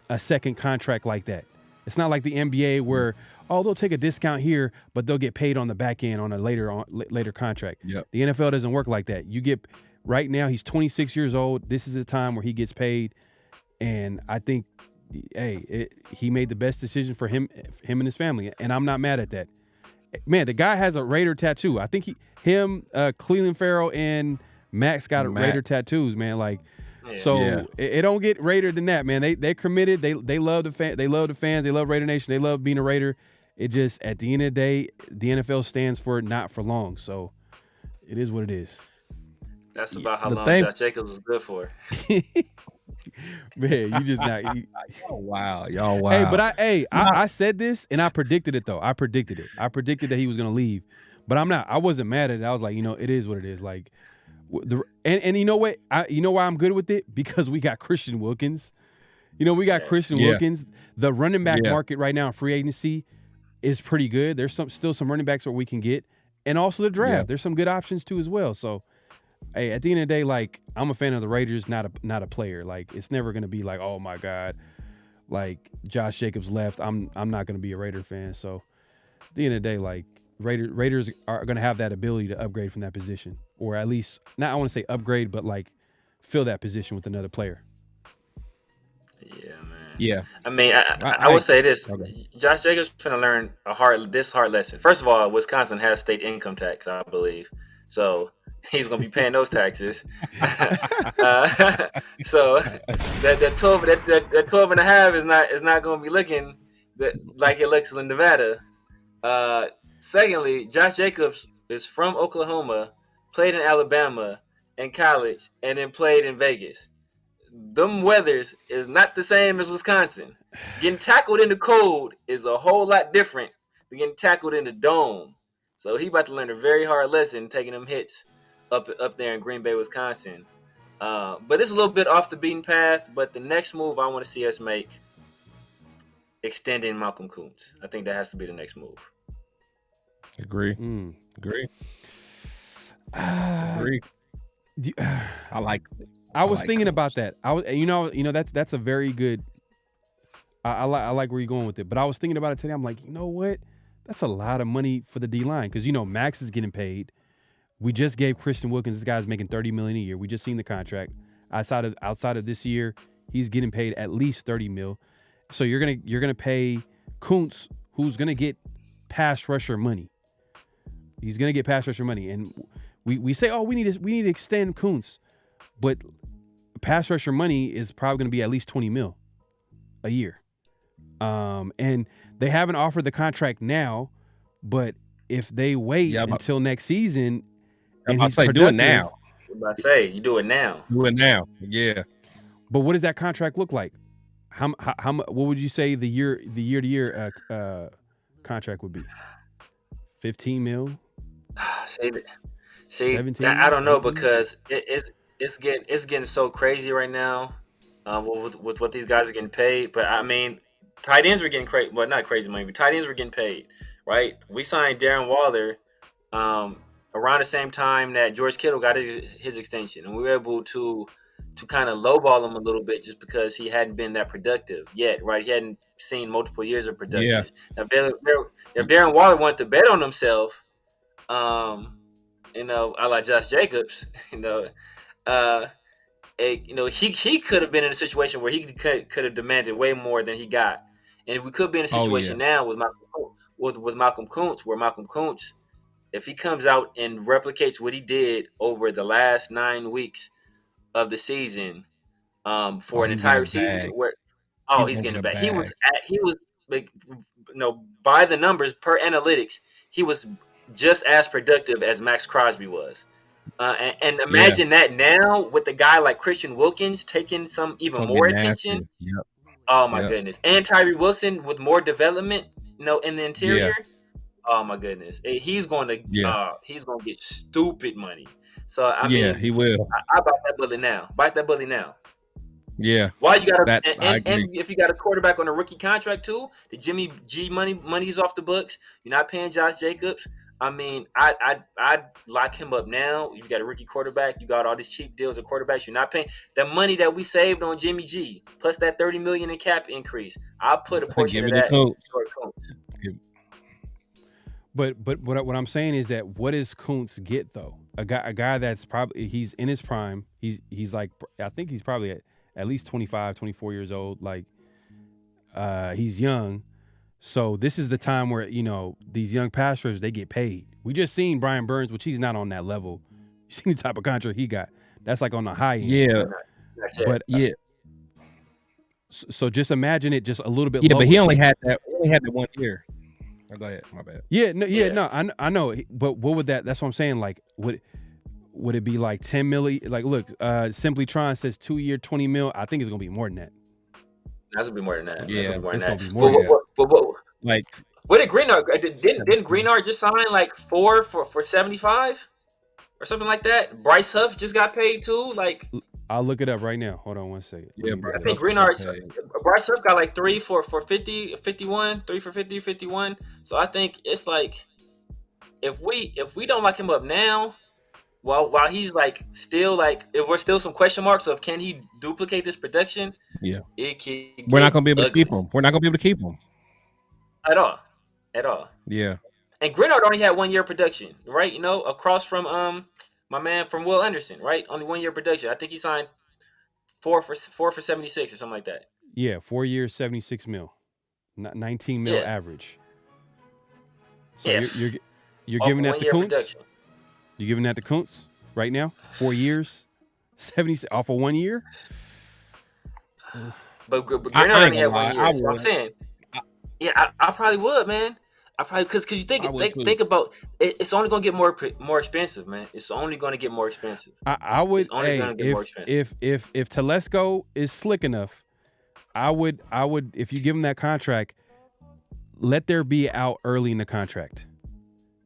a second contract like that. It's not like the NBA where, they'll take a discount here, but they'll get paid on the back end on a later contract. Yep. The NFL doesn't work like that. Right now, he's 26 years old. This is a time where he gets paid, and I think he made the best decision for him and his family, and I'm not mad at that. Man, the guy has a Raider tattoo. I think Cleveland Farrell and Max got Raider tattoos, man. Like, it don't get Raider than that, man. They're committed. They love the fans. They love Raider Nation. They love being a Raider. It just, at the end of the day, the NFL stands for not for long. So it is what it is. That's about how long Josh Jacobs was good for. Man, you just not. Y'all wow. Hey, but I said this and I predicted it though. I predicted it. I predicted that he was gonna leave, but I wasn't mad at it. I was like, it is what it is. Like, and you know what? You know why I'm good with it? Because we got Christian Wilkins. Christian Wilkins. The running back market right now in free agency is pretty good. There's still some running backs where we can get, and also the draft. Yeah. There's some good options too as well. So. Hey, at the end of the day, like, I'm a fan of the Raiders, not a player. Like, it's never gonna be like, oh my God, like Josh Jacobs left. I'm not gonna be a Raider fan. So at the end of the day, like, Raiders are gonna have that ability to upgrade from that position, or at least not. I want to say upgrade, but like fill that position with another player. Yeah, man. Yeah. I mean, I would say this: Josh Jacobs finna learn hard lesson. First of all, Wisconsin has state income tax, I believe, so he's gonna be paying those taxes. So that 12 and a half is not gonna be looking like it looks in Nevada. Secondly, Josh Jacobs is from Oklahoma, played in Alabama in college, and then played in Vegas. Them weathers is not the same as Wisconsin. Getting tackled in the cold is a whole lot different than getting tackled in the dome. So he about to learn a very hard lesson taking them hits up there in Green Bay, Wisconsin. But it's a little bit off the beaten path. But the next move I want to see us make, extending Malcolm Koonce. I think that has to be the next move. Agree. Agree. Agree. I like it. I was thinking about that. That's a very good. I like where you're going with it, but I was thinking about it today. I'm like, you know what? That's a lot of money for the D line because Max is getting paid. We just gave Christian Wilkins. This guy's making $30 million a year. We just seen the contract. Outside of this year, he's getting paid at least $30 million. So you're gonna pay Koonce, who's gonna get pass rusher money. He's gonna get pass rusher money, and we say, oh, we need to extend Koonce, but pass rusher money is probably going to be at least $20 million a year. And they haven't offered the contract now, but if they wait until next season, and he's productive, do it now. You do it now. Do it now. Yeah. But what does that contract look like? How what would you say the year to year contract would be? 15 mil? See, 17, I don't know because it's getting so crazy right now with what these guys are getting paid. But I mean, tight ends were getting crazy. Well, not crazy money, but tight ends were getting paid, right? We signed Darren Waller around the same time that George Kittle got his extension, and we were able to kind of lowball him a little bit just because he hadn't been that productive yet, right? He hadn't seen multiple years of production. Yeah. Now, if Darren Waller wanted to bet on himself, I like Josh Jacobs, he could have been in a situation where he could have demanded way more than he got, and we could be in a situation now with Malcolm Koonce, where Malcolm Koonce, if he comes out and replicates what he did over the last 9 weeks of the season, for an entire season, he's getting it back. He was like, by the numbers per analytics, he was just as productive as Max Crosby was. And imagine that now with a guy like Christian Wilkins taking some even more attention. Yep. Oh my goodness. And Tyree Wilson with more development, in the interior. Yeah. Oh my goodness. He's going to get stupid money. So I mean, he will. I bite that bullet now. Yeah. Why you got and if you got a quarterback on a rookie contract too, the Jimmy G money's off the books. You're not paying Josh Jacobs. I mean, I'd lock him up now. You got a rookie quarterback. You got all these cheap deals of quarterbacks. You're not paying the money that we saved on Jimmy G plus that $30 million in cap increase. I'll put a portion of that toward Koonce. But what I'm saying is that what does Koonce get though? A guy that's probably he's in his prime. He's like, I think he's probably at least 25, 24 years old. Like, he's young. So this is the time where, these young pass rushers, they get paid. We just seen Brian Burns, which he's not on that level. You seen the type of contract he got. That's like on the high end. Yeah. But so just imagine it just a little bit lower. Yeah, but he only had that 1 year. Oh, go ahead. My bad. I know. But what would that's what I'm saying. Like, would it be like 10 million? Like, look, Simply Tron says 2 year, 20 mil. I think it's going to be more than that. That's gonna be more than that. Yeah, it's gonna be more than that. Like, what did Greenard? Didn't Greenard just sign like 4 for 75 or something like that? Bryce Huff just got paid too. Like, I'll look it up right now. Hold on one second. Yeah, I think Bryce Huff got like 3 for 50, 51, 3 for 50, 51. So I think it's like if we don't lock him up now, while he's like still like if we're still some question marks of can he duplicate this production? Yeah, we're not gonna be able to keep him. We're not gonna be able to keep him at all. Yeah, and Grenard only had 1 year production, right? Across from my man from Will Anderson, right? Only 1 year production. I think he signed 4 for 76 or something like that. Yeah, 4 years, 76 mil, 19 mil Yeah. average. So Yeah. you're Off giving of that to 1 year Koonce? production. You're giving that to Koonce right now? 4 years, 70 off of 1 year? But I Greenard ain't only had gonna 1 lie. year. So I'm saying, I probably would, man. I probably because you I would too. think about it, it's only gonna get more expensive, man. It's only gonna get more expensive. I would. It's only gonna get more expensive. If Telesco is slick enough, I would if you give him that contract, let there be out early in the contract,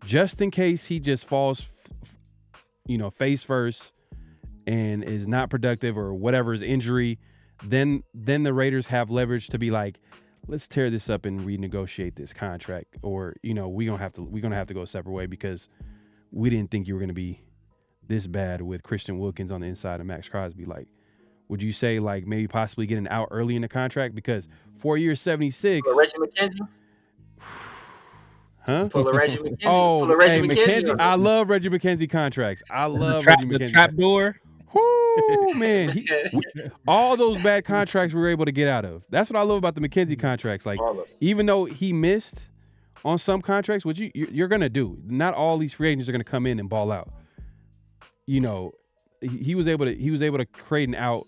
just in case he just falls, face first, and is not productive or whatever his injury. Then the Raiders have leverage to be like, let's tear this up and renegotiate this contract, or we're gonna have to go a separate way because we didn't think you were gonna be this bad with Christian Wilkins on the inside of Max Crosby. Like, would you say like maybe possibly getting out early in the contract because 4 years 76? Pull a Reggie McKenzie. Huh? Pull a Reggie McKenzie. Oh, Pull a Reggie hey, McKenzie. I love Reggie McKenzie contracts. I love The Reggie McKenzie. trap door. Whoo, man. All those bad contracts we were able to get out of. That's what I love about the McKenzie contracts. Like, even though he missed on some contracts, which you're going to do, not all these free agents are going to come in and ball out. He was able to create an out,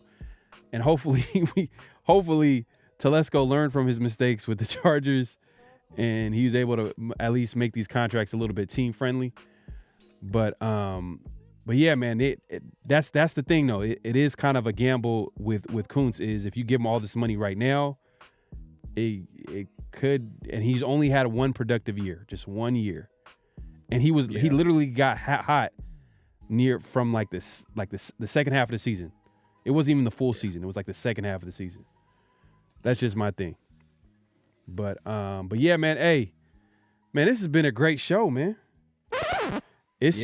and hopefully Telesco learned from his mistakes with the Chargers, and he was able to at least make these contracts a little bit team friendly. But yeah, man, that's the thing though. It is kind of a gamble with Koonce is if you give him all this money right now, it could, and he's only had one productive year, just 1 year, and he literally got hot near from the second half of the season. It wasn't even the full season. It was like the second half of the season. That's just my thing. But yeah, man. Hey, man, this has been a great show, man. It's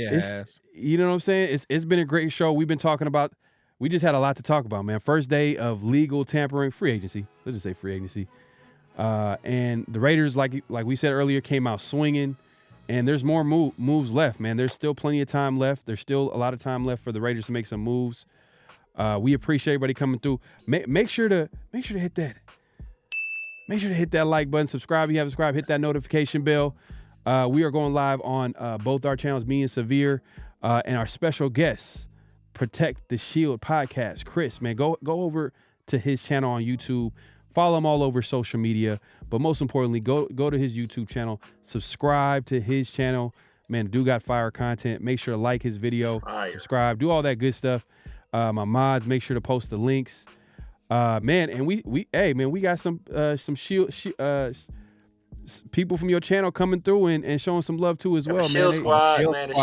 you know what I'm saying? It's been a great show. We just had a lot to talk about, man. First day of legal tampering, free agency. Let's just say free agency. And the Raiders, like we said earlier, came out swinging. And there's more moves left, man. There's still plenty of time left. There's still a lot of time left for the Raiders to make some moves. We appreciate everybody coming through. Make sure to hit that. Make sure to hit that like button. Subscribe if you haven't subscribed. Hit that notification bell. We are going live on both our channels, me and Severe, and our special guest, Protect the Shield podcast, Chris. Man, go over to his channel on YouTube. Follow him all over social media. But most importantly, go to his YouTube channel. Subscribe to his channel. Man, the dude got fire content. Make sure to like his video. Subscribe. Do all that good stuff. My mods, make sure to post the links. Man, and we got some shield people from your channel coming through and showing some love too as well, man. Shield Squad, man. The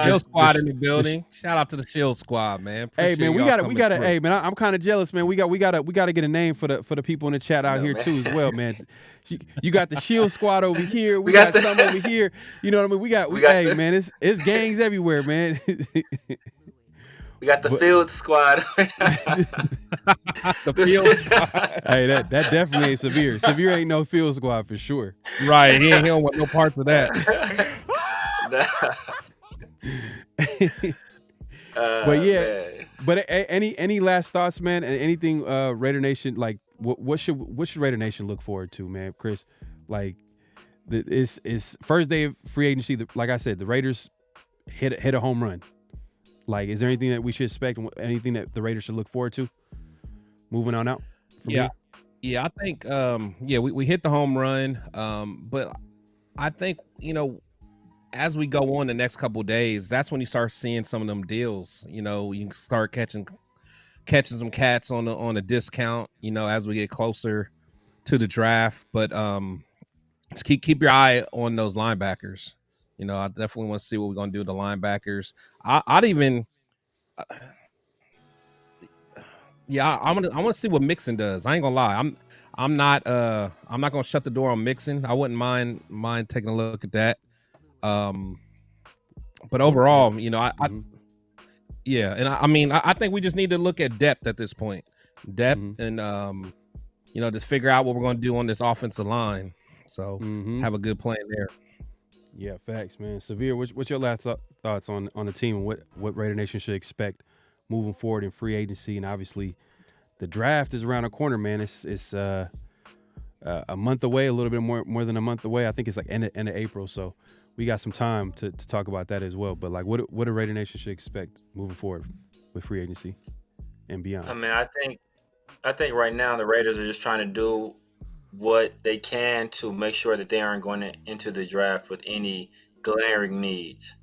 Shield Squad in the building. Shout out to the Shield Squad, man. Appreciate hey, man, we gotta. Hey, man, I'm kind of jealous, man. We gotta get a name for the people in the chat out here man. too as well, man. You got the Shield Squad over here. We got some over here. You know what I mean? We got hey, man, it's gangs everywhere, man. We got the Field Squad. The Field Squad. Hey, that definitely ain't Severe. Severe ain't no Field Squad for sure. Right. He don't want no parts of that. But yeah, man. But any last thoughts, man? And anything Raider Nation, like what should Raider Nation look forward to, man? Chris, like it's first day of free agency. Like I said, the Raiders hit a home run. Like, is there anything that we should expect? Anything that the Raiders should look forward to? Moving on out. Yeah, I think we hit the home run. But I think as we go on the next couple of days, that's when you start seeing some of them deals. You can start catching some cats on a discount. As we get closer to the draft. But just keep your eye on those linebackers. I definitely want to see what we're going to do with the linebackers. I want to see what Mixon does. I ain't gonna lie. I'm not gonna shut the door on Mixon. I wouldn't mind taking a look at that. But overall, I think we just need to look at depth at this point. And just figure out what we're going to do on this offensive line. So have a good plan there. Yeah, facts, man. Severe, what's your last thoughts on the team and what Raider Nation should expect moving forward in free agency and obviously the draft is around the corner, man. It's a month away, a little bit more than a month away. I think it's like end of April, so we got some time to talk about that as well. But like, what a Raider Nation should expect moving forward with free agency and beyond. I mean, I think right now the Raiders are just trying to do what they can to make sure that they aren't going into the draft with any glaring needs.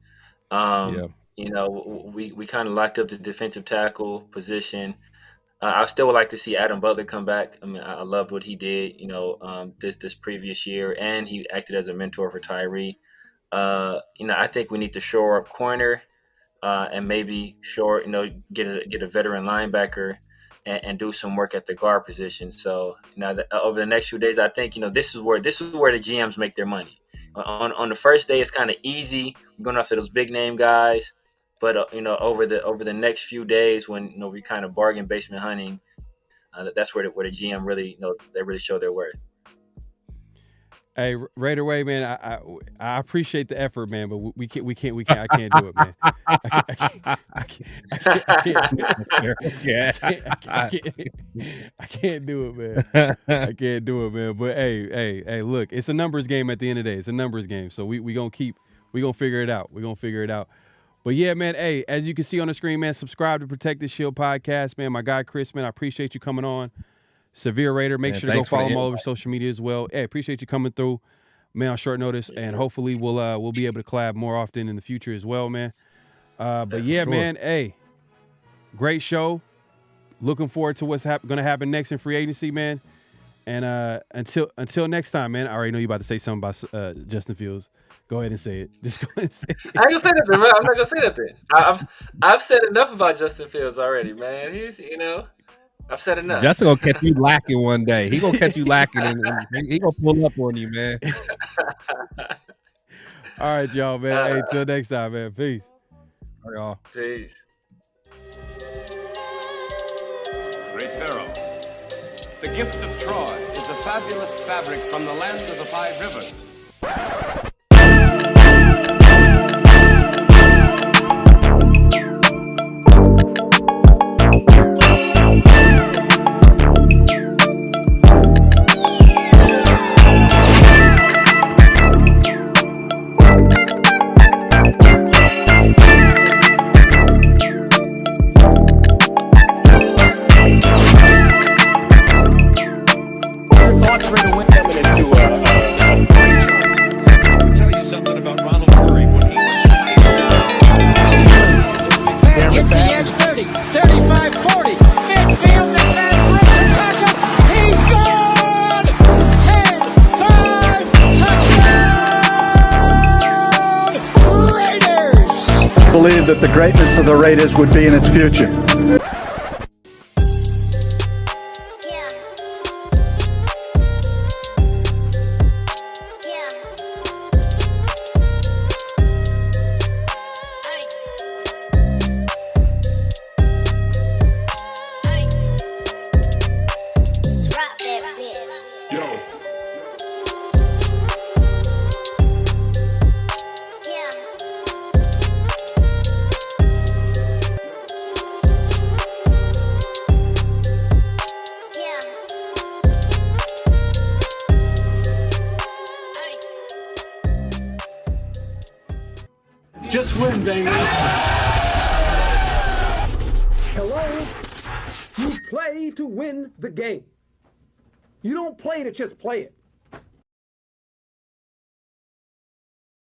You know, we kind of locked up the defensive tackle position. I still would like to see Adam Butler come back. I mean, I loved what he did, you know, this previous year, and he acted as a mentor for Tyree. You know, I think we need to shore up corner and maybe get a veteran linebacker and do some work at the guard position. So now over the next few days, I think, you know, this is where the GMs make their money. On the first day, it's kind of easy going after those big name guys. But you know, over the next few days, when you know we kind of bargain basement hunting, that's where the GM really, you know, they really show their worth. Hey, Raider Way, man, I appreciate the effort, man, but we can't. I can't do it, man. I can't do it, man. I can't do it, man. But hey, look, it's a numbers game at the end of the day. It's a numbers game, so we gonna figure it out. We're gonna figure it out. But yeah, man, hey, as you can see on the screen, man, subscribe to Protect the Shield podcast, man. My guy Chris, man, I appreciate you coming on. Severe Raider, make sure to go follow him all over social media as well. Hey, appreciate you coming through, man, on short notice, and hopefully we'll be able to collab more often in the future as well, man. But yeah, man, hey, great show. Looking forward to what's going to happen next in free agency, man. And until next time, man. I already know you about to say something about Justin Fields. Go ahead and say it. Just go ahead and say it. I ain't gonna say nothing, man. I'm not gonna say nothing. I've said enough about Justin Fields already, man. He's, you know, I've said enough. Justin gonna catch you lacking one day. He gonna catch you lacking, and he gonna pull up on you, man. All right, y'all, man. Hey, till next time, man. Peace. All right, y'all. Peace. Great Pharaoh. The gift of Troy is a fabulous fabric from the land of the 5 rivers. Believe that the greatness of the Raiders would be in its future. Just win, baby. Hello? You play to win the game. You don't play to just play it.